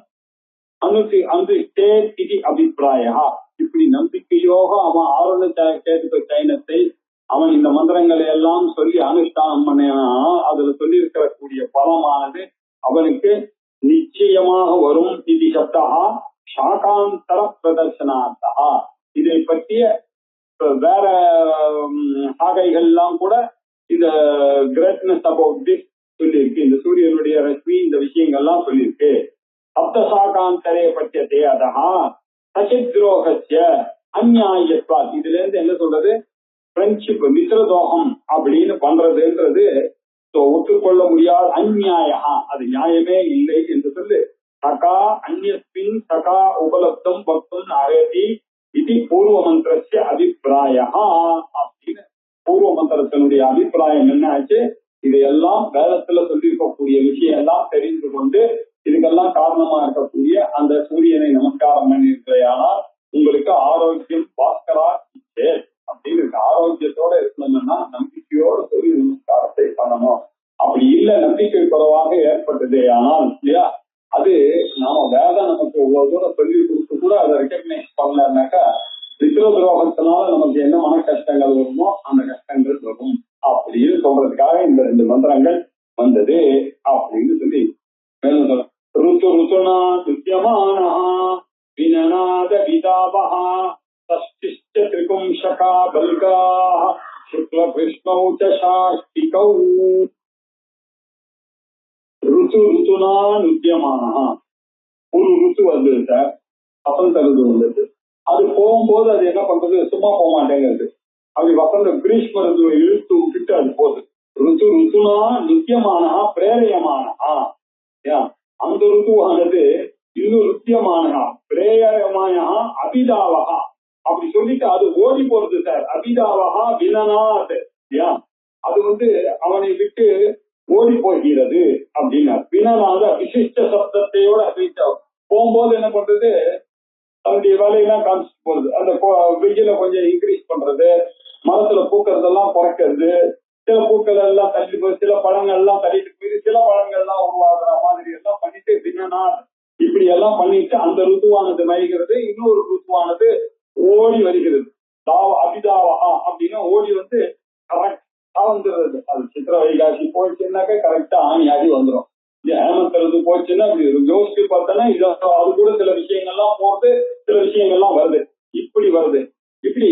இது அபிப்பிராயா. இப்படி நம்பிக்கையோக அவன் ஆருணகேதுக்க சயனத்தை அவன் இந்த மந்திரங்களை எல்லாம் சொல்லி அனுஷ்டானம் பண்ணா அதுல சொல்லி இருக்கக்கூடிய பலமானது அவனுக்கு நிச்சயமாக வரும். இது சப்தா சாகாந்தர பிரதர்சனார்த்தா. இதை பற்றிய வேற சாகைகள் எல்லாம் கூட இந்த கிரேட்னஸ் அபவுட் திஸ் சொல்லியிருக்கு. இந்த சூரியனுடைய ரஷ்மி இந்த விஷயங்கள்லாம் சொல்லியிருக்கு. சப்த சாகாந்தரே பட்சத்தே அதா சசித்ரோகஸ்ய அந்நியாயத்வா. இதுல இருந்து என்ன சொல்றது, ஃப்ரெண்ட்ஷிப் மித்திரதோகம் அப்படின்னு பண்றதுன்றது ஒத்துக்கொள்ள முடியாத அந்நியாயா, அது நியாயமே இல்லை என்று சொல்லு. சகா அந்நியஸ்மின் சகா உபலப்தம் பக்தம் அகதி இது பூர்வ மந்திரஸ்ய அபிப்பிராயா அப்படின்னு பூர்வ மந்திரத்தினுடைய அபிப்பிராயம் என்ன ஆச்சு, இதையெல்லாம் வேதத்துல சொல்லியிருக்கக்கூடிய விஷயம் எல்லாம் தெரிந்து கொண்டு இதுக்கெல்லாம் காரணமா இருக்கக்கூடிய அந்த சூரியனை நமஸ்காரம் பண்ணியிருக்கையானால் உங்களுக்கு ஆரோக்கியம் பாஸ்கரா அப்படின்னு இருக்கு. ஆரோக்கியத்தோட இருக்கணும்னா நம்பிக்கையோட சூரிய நமஸ்காரத்தை பண்ணணும். அப்படி இல்ல நம்பிக்கை குறைவாக ஏற்பட்டதே ஆனால் இல்லையா, அது நாம வேதம் நமக்கு இவ்வளவு தூரம் சொல்லி கொடுத்து கூட அதை ரெக்கக்னைஸ் பண்ணலன்னாக்கா வித்திர துரோகத்தினால நமக்கு என்ன மன கஷ்டங்கள் வருமோ அந்த கஷ்டங்கள் வரும் அப்படின்னு சொல்றதுக்காக இந்த 2 மந்திரங்கள் வந்தது அப்படின்னு சொல்லி மேலும் சொல்ல. ருத்து ருத்துனா துத்தியமானா வினநாத விதாபஹா சஷ்டிஷ்ட திரிகும்சகா பல்காஹ சுக்ல கிருஷ்ணௌ ச சாஷ்டிகௌ. ருத்து ருத்துனா நுத்தியமானா ஒரு ருத்து வந்தது சார், வசந்த ருத்து வந்தது. அது போகும்போது அது என்ன பண்றது, சும்மா போக மாட்டேங்கிறது. அப்படி வசந்த கிரீஷ்ம ருத்துவை இழுத்து விட்டுட்டு அது போகுது. ருத்து ருத்துனா நித்தியமானா பிரேரியமானா. அந்த ருத்துவானது இன்னும் ருத்தியமானா பிரேயமானா அபிதாவகா அப்படி சொல்லிட்டு அது ஓடி போறது சார். அபிதாவகா வினநாத், அது அவனை விட்டு ஓடி போகிறது அப்படின்னா வினநாத விசிஷ்ட சப்தத்தையோட போகும்போது என்ன பண்றது, அதனுடைய வேலையெல்லாம் காமிச்சிட்டு போறது. அந்த வெயில கொஞ்சம் இன்க்ரீஸ் பண்றது, மரத்துல பூக்கிறதெல்லாம் குறைக்கிறது, சில பூக்கள் எல்லாம் தள்ளி போய் சில பழங்கள் எல்லாம் தள்ளிட்டு போயிட்டு சில பழங்கள் எல்லாம் உருவாக்குற மாதிரி எல்லாம் பண்ணிட்டு வினனா இப்படி எல்லாம் பண்ணிட்டு அந்த ருத்துவானது மயகிறது. இன்னொரு ருத்துவானது ஓடி வருகிறது. அபிதாவா அப்படின்னா ஓடி கரெக்டா வந்துடுறது. அது சித்திர வைகாசி போயிடுச்சுன்னாக்க கரெக்டா ஆணி வந்துடும். ஹேமந்த் ருத்து போச்சுன்னா அப்படி யோசிச்சு பார்த்தோன்னா அது கூட சில விஷயங்கள்லாம் போறது, சில விஷயங்கள்லாம் வருது. இப்படி வருது. இப்படி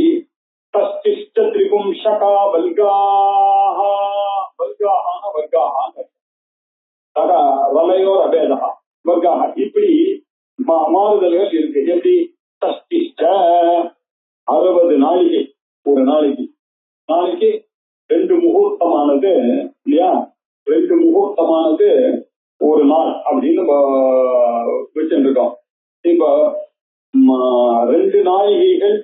சஷ்டிஷ்ட திரிகும்சகா பல்காஹ, பல்காஹான வர்காஹான சகா வலையோர் அபேதா வர்காஹ, இப்படி மாறுதல்கள் இருக்கு. எப்படி சஷ்டிஷ்ட 60 நாளிகை, ஒரு நாளைக்கு 2 முகூர்த்தமானது இல்லையா, 2 முகூர்த்தமானது ஒரு நாள் அப்படின்னு வச்சுருக்கோம். இப்ப 2 நாளிகைகள்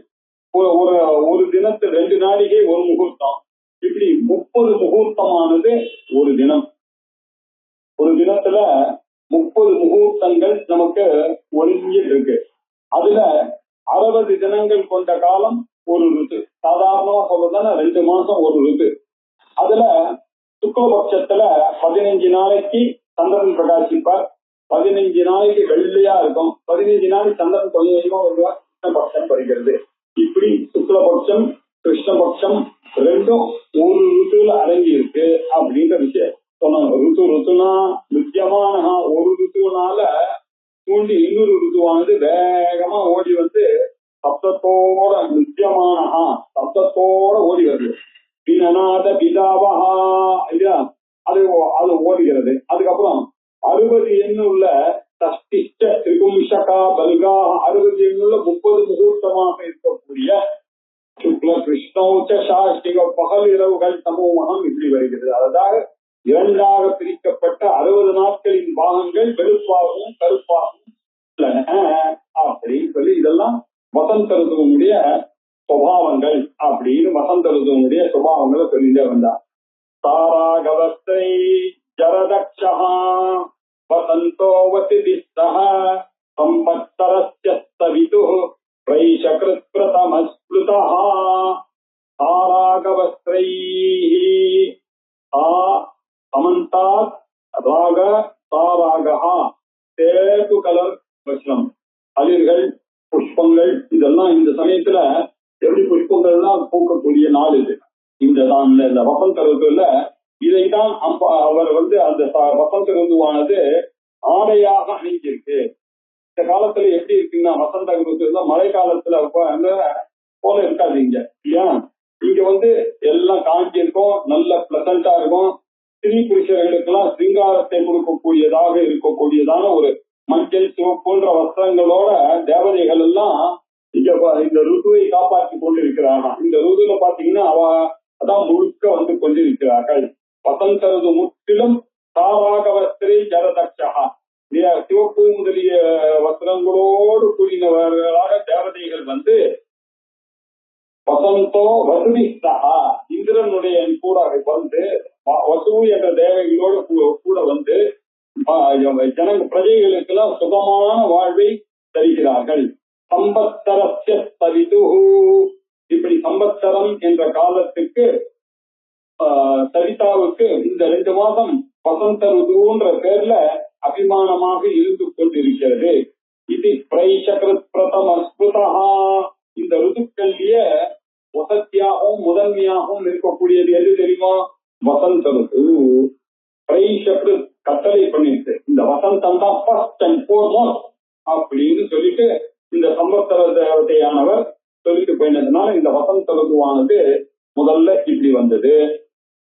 ஒரு தினத்து 2 நாளிகை ஒரு முகூர்த்தம், இப்படி 30 முகூர்த்தமானது ஒரு தினம். ஒரு தினத்துல 30 முகூர்த்தங்கள் நமக்கு ஒழுங்கிட்டு இருக்கு. அதுல 60 தினங்கள் கொண்ட காலம் ஒரு ருத்து. சாதாரணமா சொல்றதுன்னா 2 மாசம் ஒரு ருத்து. அதுல சுக்லபட்சத்துல 15 நாளைக்கு சந்திரன் பிரகாசிப்பார், 15 நாளைக்கு வெள்ளையா இருக்கும், 15 நாளைக்கு சந்திரன் கொஞ்சம் கொஞ்சமா வருவார், கிருஷ்ணபட்சம் வருகிறது. இப்படி சுக்லபட்சம் கிருஷ்ணபட்சம் ரெண்டும் ஒரு ருத்துல அடங்கி இருக்கு அப்படின்ற விஷயம் சொன்னாங்க. ருத்து ருத்துனா நித்தியமான ஒரு ருத்துனால தூண்டி இன்னொரு ருத்துவானது வேகமா ஓடி சப்தத்தோட நித்தியமான சப்தத்தோட ஓடி வருது. வினநாத பிதாவஹா இல்லையா, அது ஓடுகிறது. அதுக்கப்புறம் 60 எண்ணுள்ள சஷ்டிஷ்ட திரிகும்சகா பல்கா 60 எண்ணுள்ள 30 முகூர்த்தமாக இருக்கக்கூடிய சுக்ல கிருஷ்ணௌச்ச சாஷ்டிக பகல் இரவுகள் சமூகம் இப்படி வருகிறது. அதாவது 2ஆக பிரிக்கப்பட்ட 60 நாட்களின் பாகங்கள் வெளுப்பாகவும் கருப்பாகவும் உள்ளன அப்படின்னு சொல்லி இதெல்லாம் வசந்த ருதுவனுடைய சுபாவங்கள் அப்படின்னு வசந்த ருதுவனுடைய சுபாவங்களை சொல்லிட்டே வந்தார். தாராகவஸ்தை ஜரதக்ஷா வசந்தோவதி திஸ்தஹ संवत्सरस्यस्तवितुः प्रैषकृत्प्रथमस्मृतः तारागवस्त्रैः समन्तात् राग தாராகா சேப்பு கலர் வஸ்திரம் அலிர்கள் புஷ்பங்கள் இதெல்லாம் இந்த சமயத்துல எப்படி புஷ்பங்கள்லாம் பூக்கக்கூடிய நாள் இது. இந்த வசந்த ருதுல இதைத்தான் அவர் அந்த வசந்த ருதுவானது ஆடையாக அணிஞ்சிருக்கு. இந்த காலத்துல எப்படி இருக்குன்னா வசந்த ருதுல மழை காலத்துல போல இருக்காது இங்க இல்லையா. இங்க எல்லாம் காஞ்சி இருக்கும், நல்ல பிளசண்டா இருக்கும். ஸ்திரீ புருஷர்களுக்கெல்லாம் சிங்காரத்தை கொடுக்கக்கூடியதாக இருக்கக்கூடியதான ஒரு மஞ்சள் சிவப்பு போன்ற வஸ்திரங்களோட தேவதைகள் எல்லாம் இங்க இந்த ருதுவை காப்பாற்றி கொண்டிருக்கிறார்கள். இந்த ருதுல பாத்தீங்கன்னா அதான் முழுக்க கொண்டிருக்கிறார்கள். வசந்த ருது முற்றிலும் தாராக வஸ்திரை ஜலதக்ஷா சிவப்பு முதலிய வஸ்திரங்களோடு கூடினவர்களாக தேவதைகள் வசந்தோ வசுவிஸ்தா இந்திரனுடைய கூட வசு என்ற தேவைகளோடு கூட பிரஜைகளுக்கெல்லாம் சுகமான வாழ்வை தருகிறார்கள். சம்பத்சரஸ்ய சவிது இப்படி சம்பத்சரம் என்ற காலத்துக்கு சரிதாவுக்கு இந்த 2 மாதம் வசந்த ருதுன்ற பேர்ல அபிமானமாக இருந்து கொண்டிருக்கிறது. இது பிரைஷகிருத் பிரதமஸ்புதா இந்த ருதுக்கள்லயே வசத்தியாகவும் முதன்மையாகவும் இருக்கக்கூடியது எது தெரியுமா? வசந்த ருது. பிரைஷகிருத் கட்டளை பண்ணிட்டு இந்த வசந்தம் தான் ஃபர்ஸ்ட் அண்ட் ஃபோர்மோஸ்ட் அப்படின்னு சொல்லிட்டு இந்த சம்பத்சர தேவதையானவர் சொல்லிட்டு போயினதுனால இந்த வசந்த ருதுவானது முதல்ல இப்படி வந்தது.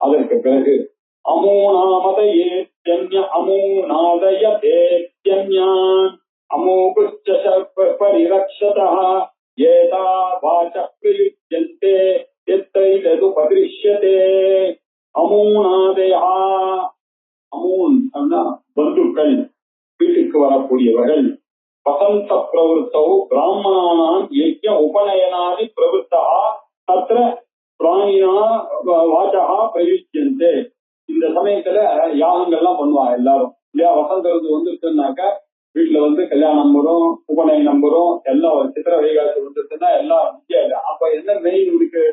அதற்கு பிறகு அமோநாமதயே அமோநாதயதேத்யன்யான் அமோகுஷ்ச பரிரக்ஷதः ஏதா வாச பிரயுஜ்யந்தே எத்தைதது பதிஷ்யதே. அமோநாதயா அமோன் பந்துக்கள் வீட்டுக்கு வரக்கூடியவர்கள். வசந்த பிரவருத்தௌ பிராமணானாம் யஜ்ஞ உபநயனாதி பிரவருத்தா தத்ர பிராணினா வாசா பிரயுஜ்யந்தே. இந்த சமயத்துல யாகங்கள்லாம் பண்ணுவாங்க எல்லாரும் இல்லையா. வசந்த ருது வந்துருச்சுன்னாக்க வீட்டுல கல்யாணம் வரும், உபநயனம் வரும், எல்லாம் சித்திர வைகாசி வந்துருச்சுன்னா எல்லாம் முடியாது. அப்ப என்ன மெயின் இருக்கு?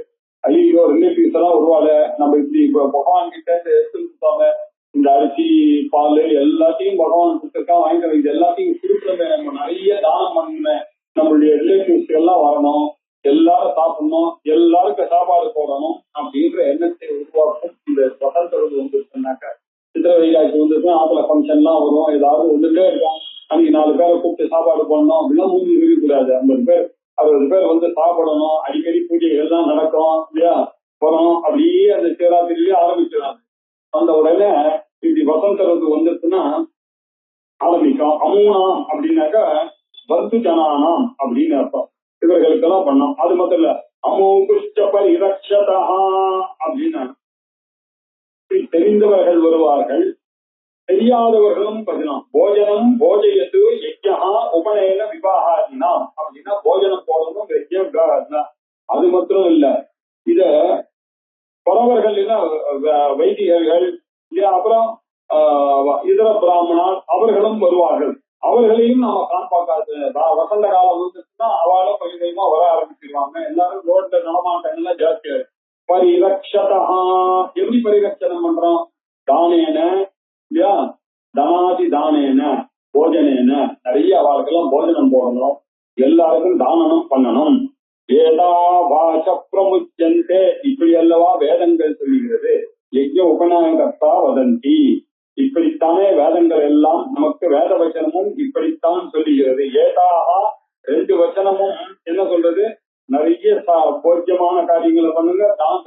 ஐயோ ரிலேட்டிவ்ஸ் எல்லாம் வருவாங்க, நம்ம இப்படி பகவான் கிட்ட எடுத்துட்டாங்க இந்த அரிசி பால் எல்லாத்தையும் பகவான் கொடுத்துருக்கான் வாங்கிட்டு இது எல்லாத்தையும் கொடுக்குறது நம்ம நிறைய தானம் பண்ண நம்மளுடைய ரிலேட்டிவ்ஸ் எல்லாம் வரணும், எல்லாரும் சாப்பிடணும், எல்லாருக்கும் சாப்பாடு போடணும் அப்படின்ற எண்ணத்தை உருவாக்கும். இந்த வசந்த ருது வந்துருச்சுன்னாக்க சித்திர வைகாசி வந்துருச்சுன்னா ஆத்துல ஃபங்க்ஷன் எல்லாம் வரும், ஏதாவது வந்துட்டே இருக்கும். அன்னைக்கு 4 பேரை கூப்பிட்டு சாப்பாடு போடணும் அப்படின்னா 3 இருக்கக்கூடாது. 50 பேர் 60 பேர் சாப்பிடணும். அடிக்கடி பூஜைகள் எல்லாம் நடக்கும் இல்லையா. போறோம் அப்படியே அந்த சிவராத்திரிலேயே ஆரம்பிச்சிடாது. அந்த உடனே இப்படி வசந்த ருது வந்துருச்சுன்னா ஆரம்பிக்கும். அமூனாம் அப்படின்னாக்கா பந்து ஜனானாம் அப்படின்னு அர்த்தம். இவர்களுக்கெல்லாம் பண்ணோம். அது மட்டும் இல்ல அமோகுஷ்ட பரிரக்ஷதா அப்படின்னா தெரிந்தவர்கள் வருவார்கள், தெரியாதவர்களும் பதினாம். போஜனம் போஜயத்து யஜ்ஞா உபநயன விவாகாதினாம் அப்படின்னா போஜனம் போடணும் யஜ்ஞம். அது மட்டும் இல்ல, இத பரவர்கள் வைதிகர்கள் அப்புறம் இதர பிராமணர் அவர்களும் வருவார்கள். அவர்களையும் நம்ம காண்பாக்காது. வசந்த காலம் வந்துச்சுன்னா அவளும் கொஞ்சம் கொஞ்சமா வர ஆரம்பிச்சிருவாங்க. எல்லாரும் ரோட்ல நடமாட்டங்கள்லாம் ஜாஸ்தியா இருக்கு. பரிரக்ஷதா எப்படி பரிரட்சணம் பண்றோம்? தானேன இல்லையா, தனாதி தானேன போஜனேன நிறைய அவளுக்கெல்லாம் போஜனம் போடணும், எல்லாருக்கும் தானனம் பண்ணணும். ஏதா பாஷ பிரமுச்சந்தே இப்படி அல்லவா வேதங்கள் சொல்லுகிறது. யஜ்ஞ உபநாயகத்தா வதந்தி இப்படித்தானே வேதங்கள் எல்லாம் நமக்கு வேத வச்சனமும் இப்படித்தான் சொல்லுகிறது. ஏதாக 2 வச்சனமும் என்ன சொல்றது? நிறைய போஜ்யமான காரியங்களை பண்ணுங்க, தான்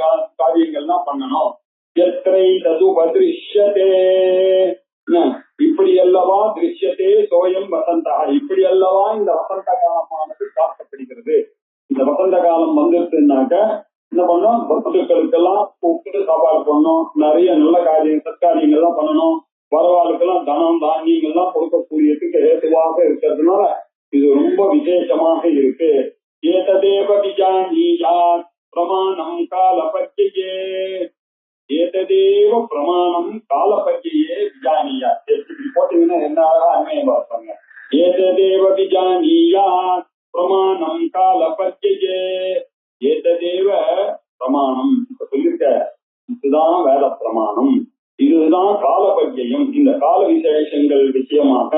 காரியங்கள்லாம் பண்ணணும். எத்தனை தது பதிஷ்யதே இப்படி அல்லவா திருஷ்யத்தே சோயம் வசந்தா இப்படி அல்லவா இந்த வசந்த காலமானது பார்க்கப்படுகிறது. இந்த வசந்த காலம் வந்துருச்சுன்னாக்க என்ன பண்ணோம்? பக்தர்களுக்கெல்லாம் கூப்பிட்டு சாப்பாடு பண்ணணும், நிறைய நல்ல சத்காரியங்கள்லாம் பண்ணணும், வரவாளுக்கெல்லாம் தனம் தானியங்கள்லாம் கொடுக்கக்கூடியதுக்கு ஏதுவாக இருக்கிறதுனால இது ரொம்ப விசேஷமாக இருக்கு. ஏததேவ விஜானீயா பிரமாணம் காலபத்யே ஏததேவ பிரமாணம் காலபத்யே விஜானியா இப்படி போட்டீங்கன்னா என்ன அருமையை பார்ப்பாங்க. ஏததேவ விஜானீயாத் பிரமாணம் காலபத்யே. ஏததேவ பிரமாணம், இப்ப சொல்லிருக்க இதுதான் வேத பிரமாணம், இதுதான் காலபத்யம், இந்த கால விசேஷங்கள் விஷயமாக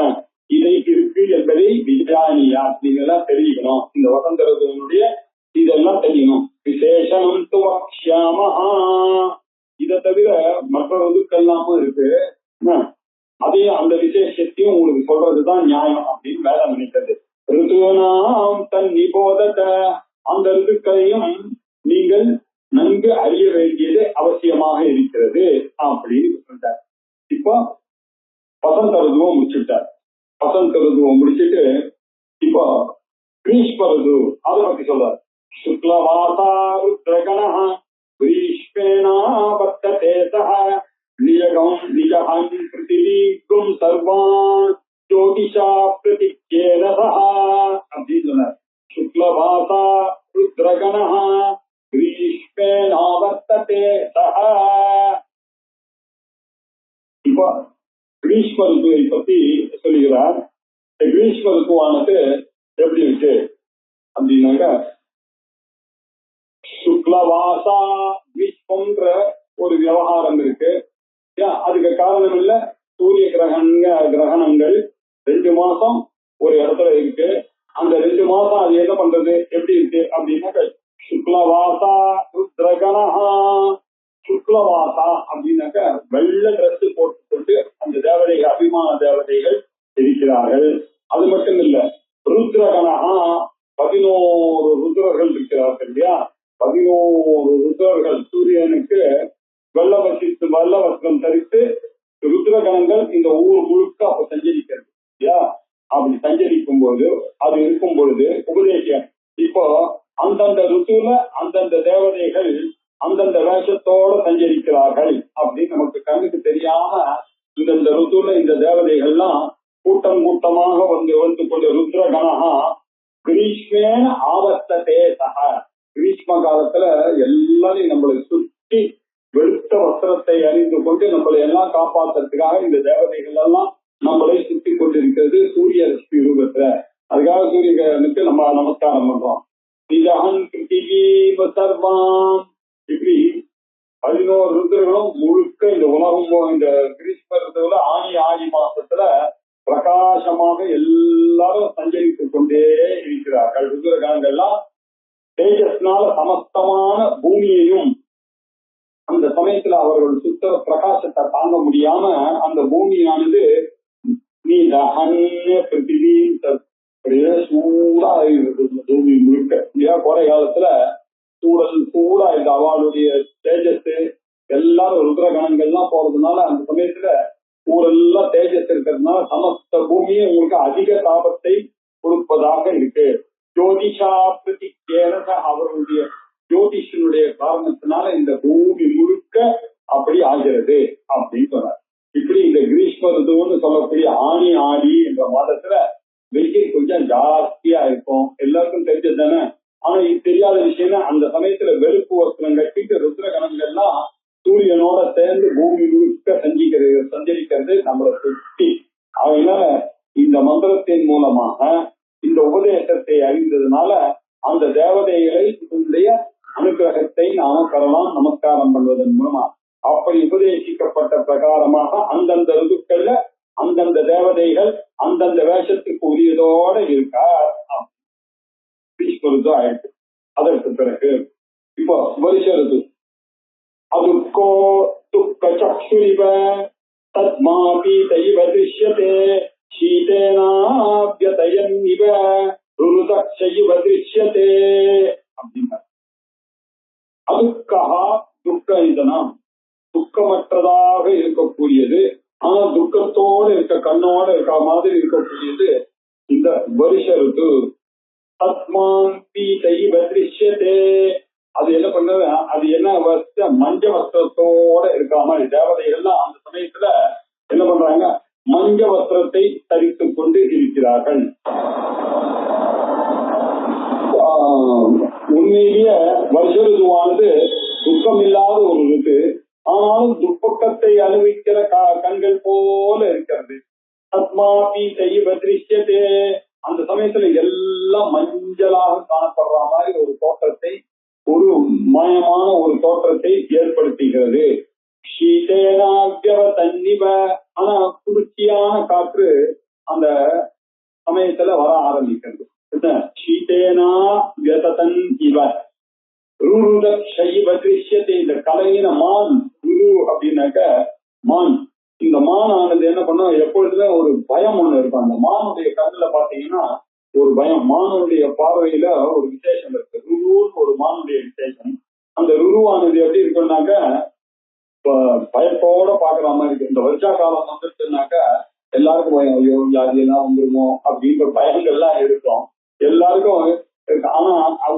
இதை இருக்கு என்பதை விஜயானியா நீங்கெல்லாம் தெரிஞ்சுக்கணும். இந்த வசந்த ருதுவனுடைய இதெல்லாம் தெரியணும். விசேஷம் துவக்ஷ்யாமஹா, இதை தவிர மற்ற ருதுக்கெல்லாமும் இருக்கு, அதையும் அந்த விசேஷத்தையும் உங்களுக்கு சொல்றதுதான் நியாயம் அப்படின்னு வேதம் நினைக்கிறது. ருதுவனாம் தன் நிபோதத, அந்த ருதுக்களையும் நீங்கள் நன்கு அறிய வேண்டியது அவசியமாக இருக்கிறது அப்படின்னு சொல்றார். இப்போ வசந்த ருதுவம் முடிச்சுட்டார். வசந்த ருதுவம் முடிச்சுட்டு இப்போ கிரீஷ்ம ருது அதை பத்தி சொல்றார். சுக்லவாசா ருத்ரகணஹ கிரீஷ்மேனா வர்த்ததே சஹ நியகம் நிஜஹம் பிருத்திவீகும் சர்வான் ஜோதிஷா பிரதிக்யேன சஹ அப்படின்னு சொன்னார். சுக்லவாசா ருத்ரகணஹ கிரீஷ்மேனா வர்த்ததே சஹ. இப்போ கிரீஷ்ம ருத்துவை பத்தி சொல்லுகிறார். கிரீஷ்ம ருத்துவானது எப்படி இருக்கு அப்படின்னாக்க, சுக்லவாசா கிரீஷ்மன்ற ஒரு விவகாரம் இருக்கு. அதுக்கு காரணம் இல்ல, சூரிய கிரகணங்கள் 2 மாசம் ஒரு இடத்துல இருக்கு. அந்த 2 மாசம் அது என்ன பண்றது எப்படி இருக்கு அப்படின்னாக்க, சுக்லவாசா ருத்ரகணஹா. சுக்லவாசா அப்படின்னாக்க வெள்ளை டிரெஸ் போட்டுக்கொண்டு அந்த தேவதைகள், அபிமான தேவதைகள் இருக்கிறார்கள். அது மட்டும் இல்ல, ருத்ரகணஹா 11 ருத்ரர்கள் இருக்கிறார்கள் இல்லையா. 11 ருத்ரர்கள் சூரியனுக்கு வெள்ள வஸ்திரம் தரித்து ருத்ரகணங்கள் இந்த ஊர் முழுக்க அப்ப சஞ்சரிக்கிறது இல்லையா. அப்படி சஞ்சரிக்கும் போது அது இருக்கும் பொழுது உபதேசம், இப்போ அந்தந்த ருத்துல அந்தந்த தேவதைகள் அந்தந்த வேஷத்தோட சஞ்சரிக்கிறார்கள் அப்படின்னு நமக்கு கண்ணுக்கு தெரியாம இந்த ருத்துல இந்த தேவதைகள்லாம் கூட்டம் கூட்டமாக வந்து கொண்டு ருத்ரகணஹா கிரீஷ்மேன ஆவர்த்ததே சஹ. கிரீஷ்ம காலத்துல எல்லாரையும் நம்மளை சுற்றி வெளுத்த வஸ்திரத்தை அறிந்து கொண்டு நம்மளை எல்லாம் காப்பாற்றுறதுக்காக இந்த தேவதைகள் எல்லாம் நம்மளை சுற்றி கொண்டிருக்கிறது சூரிய ரஷ்மி ரூபத்துல. அதுக்காக சூரியனுக்கு நம்ம நமஸ்காரம் பண்றோம். நிஜஹன் பிருத்திவீவ சர்வாம், இப்படி 11 ருத்ரர்களும் முழுக்க இந்த உலகம் இந்த கிரீஷ்ம ருதுல ஆடி மாசத்துல பிரகாசமாக எல்லாரும் சஞ்சரித்துக் கொண்டே இருக்கிறார்கள். ருத்ரகணங்கள்லாம் தேஜஸ்னால சமஸ்தமான பூமியையும், அந்த சமயத்துல அவர்கள் சுத்த பிரகாசத்தை தாங்க முடியாம அந்த பூமியானது நீ தகன்ய பிருத்திவி சூடா பூமி முழுக்க இல்லையா. கோடை காலத்துல சூடா இந்த அவளுடைய தேஜஸ் எல்லாரும் ருத்ரகணங்கள்லாம் போறதுனால அந்த சமயத்துல ஊரெல்லாம் தேஜஸ் இருக்கிறதுனால சமஸ்த பூமியை உங்களுக்கு அதிக தாபத்தை கொடுப்பதாக இருக்கு. ஜோதிஷா பிரதிக்யேன, அவர்களுடைய ஜோதிஷனுடைய காரணத்தினால இந்த பூமி முழுக்க அப்படி ஆகிறது அப்படின்னு சொன்னார். இப்படி இந்த கிரீஷ்ம ருதுன்னு சொல்லக்கூடிய ஆடி என்ற மாதத்துல வெயில் கொஞ்சம் ஜாஸ்தியா இருக்கும், எல்லாருக்கும் தெரிஞ்சது தானே. ஆனா இது தெரியாத விஷயம்னா அந்த சமயத்துல வெளுப்பு வஸ்திரம் கட்டிட்டு ருத்ரகணங்கள்லாம் சூரியனோட சேர்ந்து பூமி முழுக்க சஞ்சரிக்கிறது நம்மளை சுற்றி. அதனால இந்த மந்திரத்தின் மூலமாக இந்த உபதேசத்தை அறிந்ததுனால அந்த தேவதைகளை இதனுடைய அனுகிரகத்தை நாம பெறலாம் நமஸ்காரம் பண்ணுவதன் மூலமா. அப்படி உபதேசிக்கப்பட்ட பிரகாரமாக அந்தந்த ருதுக்கள்ல அந்தந்த தேவதைகள் அந்தந்த வேஷத்துக்கு உரியதோட இருக்கார். ருது ஆயிடுச்சு. அதற்கு பிறகு இப்போ வருஷ ருது. அதுக்கோ துக்க சக்ஷுரிவ தத்மாபி தைவ திருஷ்யதே சீதேனாப்யதயன் இவ ருருதக்ஷைவ திருஷ்யதே அப்படின்னா, அதுக்காக துக்க இதனம் துக்கமற்றதாக இருக்கக்கூடியது, ஆனா துக்கத்தோடு இருக்க கண்ணோட இருக்க மாதிரி இருக்கக்கூடியது இந்த வருஷ ருது. தத்மாபி தைவ திருஷ்யதே, அது என்ன பண்ணது, அது என்ன மஞ்ச வஸ்திரத்தோட இருக்காம தேவதைகள்லாம் அந்த சமயத்துல என்ன பண்றாங்க, மஞ்ச வஸ்திரத்தை தரித்துக் கொண்டு இருக்கிறார்கள். உண்மையிலேயே வருஷ ருதுவானது துக்கம் இல்லாத ஒரு ருது, ஆனாலும் துப்பக்கத்தை அனுபவிக்கிற கண்கள் போல இருக்கிறது. தத்மாபி செய்வ திருஷ்யத்தே அந்த சமயத்துல எல்லாம் மஞ்சளாக காணப்படுற மாதிரி ஒரு தோற்றத்தை ஒரு மாயமான ஒரு தோற்றத்தை ஏற்படுத்துகிறது. ஆனா குளிர்ச்சியான காற்று அந்த சமயத்துல வர ஆரம்பிக்கிறது. சீதேனா வியதன் இவ ருருத சைவ திருஷ்யத்தை இந்த கலையின மான் குரு அப்படின்னாக்க மான். இந்த மான் ஆனது என்ன பண்ண எப்பொழுதுமே ஒரு பயம் ஒண்ணு இருக்கும். அந்த மானுடைய கண்ணுல பாத்தீங்கன்னா ஒரு பயம். மானுடைய பார்வையில ஒரு விசேஷம் இருக்கு. ருருன்னு ஒரு மானுடைய விசேஷம். அந்த ருருவானது எப்படி இருக்குன்னாக்க பயத்தோட பாக்குற மாதிரி இருக்கு. இந்த வருஷா காலம் வந்துருச்சுனாக்க எல்லாருக்கும் பயம், ஐயோ ஜாதி எல்லாம் வந்துருமோ அப்படின்ற பயங்கள்லாம் இருக்கும் எல்லாருக்கும். ஆனா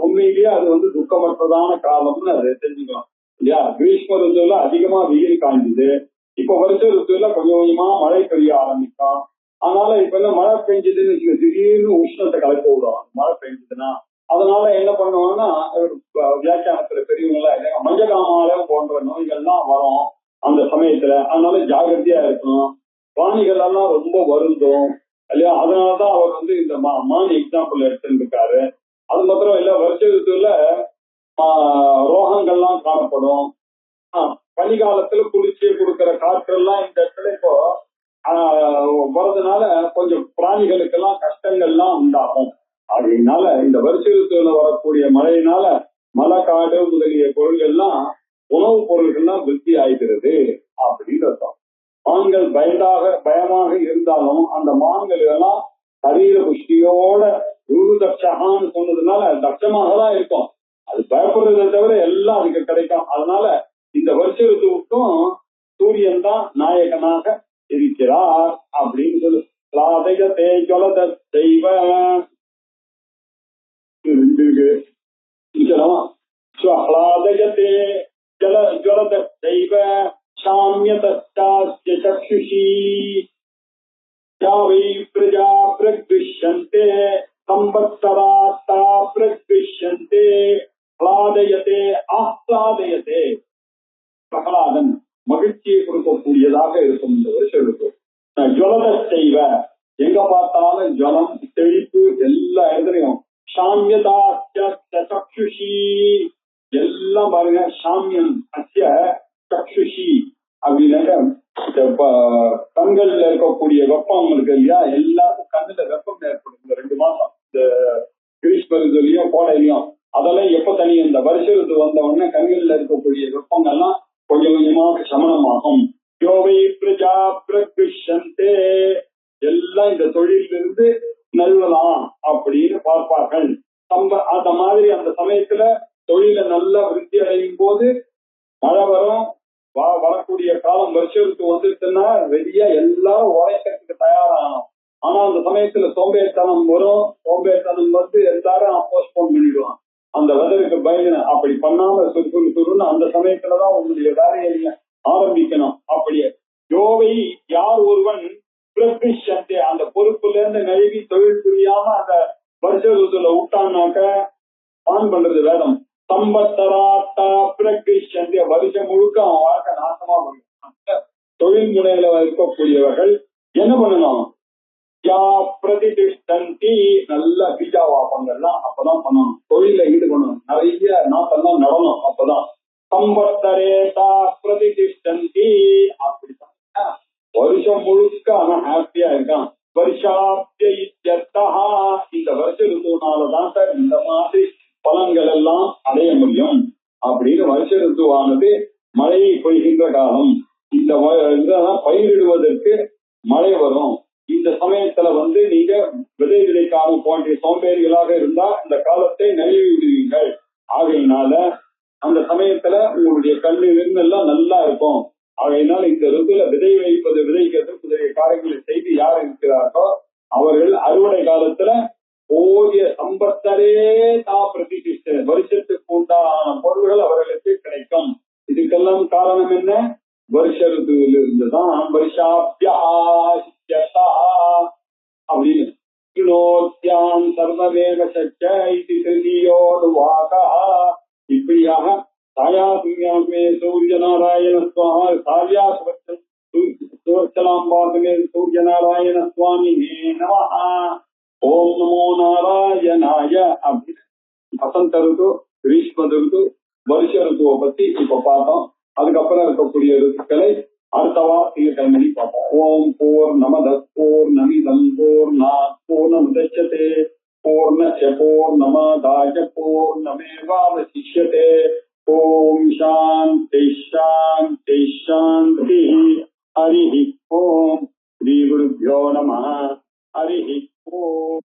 உண்மையிலேயே அது வந்து துக்கமற்றதான காலம்னு அது தெரிஞ்சுக்கலாம் இல்லையா. கிரீஷ்ம ருத்துவல அதிகமா வெயில் காய்ஞ்சுது. இப்ப வருஷ ருத்துவல கொஞ்சம் கொஞ்சமா மழை பெய்ய ஆரம்பிக்கும். அதனால இப்ப என்ன மழை பெஞ்சதுன்னு திடீர்னு உஷ்ணத்தை கலக்க விடும் மழை பெஞ்சதுன்னா. அதனால என்ன பண்ணுவாங்கன்னா வியாக்கியானத்துல பெரியவங்களா இல்லையா மஞ்சகாமாலம் போன்ற நோய்கள்லாம் வரும் அந்த சமயத்துல. அதனால ஜாகிரதையா இருக்கணும். பிராணிகள் எல்லாம் ரொம்ப வருந்தும் இல்லையா. அதனாலதான் அவர் வந்து இந்த மான் எக்ஸாம்பிள் எடுத்துருக்காரு. அது மாத்திரம் இல்ல வருஷ ருத்துவல ரோகங்கள்லாம் காணப்படும். பனிகாலத்துல குளிர்ச்சியை கொடுக்கிற காற்றெல்லாம் இந்த இடத்துல இப்போ வர்றதுனால கொஞ்சம் பிராணிகளுக்கெல்லாம் கஷ்டங்கள்லாம் உண்டாகும். அதனால இந்த வருஷ ருத்துவல வரக்கூடிய மழையினால மலை காடு முதலிய பொருள்கள்லாம் உணவுப் பொருள்கள்லாம் விருத்தி ஆகிறது அப்படின்னு அர்த்தம். மான்கள் பயமாக இருந்தாலும் அந்த மான்கள் எல்லாம் சரீர புஷ்டியோட குரு தட்சகான்னு சொன்னதுனால தட்சமாக தான் இருக்கும். அது பயப்படுறதை தவிர எல்லாம் அதுக்கு கிடைக்கும். அதனால இந்த வருஷ ருத்துவுக்கும் சூரியன் தான் நாயகனாக இருக்கிறார் அப்படின்னு சொல்லு. லாதயத்தே ஜொலத தெய்வ லாதயத்தே ஜல ஜொலத தெய்வ சாமியதாஸ்ய சக்ஷுஷி யாவை பிரஜா பிரக்விஷ்யந்தே சம்பத்சராத்தா பிரக்விஷ்யந்தே ஆஹ்லாதயத்தே ஆஹ்லாதயத்தே. பிரகலாதன் மகிழ்ச்சியை கொடுக்கக்கூடியதாக இருக்கும் இந்த வருஷம் இருக்கும். ஜுவலத செய்வ எங்க பார்த்தாலும் ஜலம் தெளிப்பு எல்லா இடத்துலையும். சாமியதாஸ்ய சக்ஷுஷி எல்லாம் பாருங்க. சாமியம் அஸ்ய சக்ஷுஷி அப்படின்னாக்க கண்கள்ல இருக்கக்கூடிய வெப்பம் இருக்கு இல்லையா. எல்லாருக்கும் கண்ணுல வெப்பம் ஏற்படும் இந்த 2 மாசம் இந்த கிரீஷ்ம ருத்துலயும் கோடையிலையும். அதெல்லாம் எப்ப தனியும் இந்த வருஷ ருத்து வந்த உடனே கண்கள்ல இருக்கக்கூடிய வெப்பங்கள்லாம் கொஞ்சம் கொஞ்சமாக சமணமாகும். யோவை பிரஜா பிரக்விஷ்யந்தே எல்லாம் இந்த தொழிலிருந்து நல்வலாம் அப்படின்னு பார்ப்பார்கள். அந்த மாதிரி அந்த சமயத்துல தொழில நல்லா விருத்தி அடையும் போது மழை வரும். வரக்கூடிய காலம் வருஷ ருத்து வந்துருச்சுன்னா வெளியா எல்லாரும் உழைக்கிறதுக்கு தயாராகணும். ஆனா அந்த சமயத்துல சோம்பேறித்தனம் வரும். சோம்பேறித்தனம் வந்து எல்லாரும் போஸ்ட்போன் பண்ணிடுவான் அந்த வெதருக்கு பயந்து. அப்படி பண்ணாம சுருன்னு அந்த சமயத்துலதான் உங்களுடைய வேலையை நீங்க ஆரம்பிக்கணும். அப்படியே யோவை யார் ஒருவன் பிரக்விஷ்யந்தே அந்த பொறுப்புல இருந்து நழுவி தொழில் புரியாம அந்த வருஷ ருத்துல விட்டான்னாக்க ஆன் பண்றது வேதம். சம்பத்தராத்தா பிரக்விஷ்யந்தே வருஷம் முழுக்க அவன் வாழ்க்கை நாசமா பண்ணும். தொழில் முனையில இருக்கக்கூடியவர்கள் என்ன பண்ணணும்? பிரதிஷ்டந்தி நல்ல பீஜாவாப்பங்கள்லாம் அப்பதான் பண்ணணும். தொழில ஈடுபடணும். நிறைய நாட்டெல்லாம் நடணும். அப்பதான் சம்பத்தரேதா பிரதிஷ்டந்தி அப்படித்தான் வருஷம் முழுக்க அவன் ஹாப்பியா இருக்கான். வருஷாப்திய இந்த வருஷ ருத்துனாலதான் சார் இந்த மாதிரி பலன்கள் எல்லாம் அடைய முடியும் அப்படின்னு. வருஷ ருத்துவானது மழையை பொய்கின்ற காலம். இந்த இதெல்லாம் பயிரிடுவதற்கு மழை வரும். இந்த சமயத்துல வந்து நீங்க விதை விதைக்காம போன்ற சோம்பேறிகளாக இருந்தா இந்த காலத்தை நழுவி விடுவீங்கள். ஆகையினால அந்த சமயத்துல உங்களுடைய கல்வி எல்லாம் நல்லா இருக்கும். ஆகையினால இந்த ருத்துல விதை வைப்பது விதைக்கிறது முதலிய காரியங்களை செய்து யார் இருக்கிறார்களோ அவர்கள் அறுவடை காலத்துல போதிய சம்பத்தரே பிரதிஷ்ட வருஷத்துக்கு உண்டான பொருள்கள் அவர்களுக்கு கிடைக்கும். இதுக்கெல்லாம் காரணம் என்ன? வருஷ ருத்துவில் இருந்துதான். வருஷாப்தியா அப்படின்னு சர்வவேக சச்ச இது திருதியோடு வாகா. இப்படியாக சாயா சூரிய நாராயண சுவாமி சாரியா சுவச்சலா शुक्लां वासवे सूर्यनारायण स्वामिने नमः ओम नमो नारायणाय அப்படின்னு வசந்த ருது, கிரீஷ்ம ருது, வருஷ ருத்துவை பத்தி இப்ப பார்த்தோம். அதுக்கப்புறம் இருக்கக்கூடிய ருத்துக்களை அடுத்த வாரத்திகள்மணி பார்ப்போம். ஓம் பூர்ணமத பூர்ணமிதம் பூர்ணாத் பூர்ணமுதச்யதே பூர்ணஸ்ய பூர்ணமாதாய பூர்ணமேவாவசிஷ்யதே. ஓம் சாந்தி சாந்தி சாந்தி. ஹரி ஓம். ஸ்ரீ குருभ्यो நமः. ஹரி ஓம்.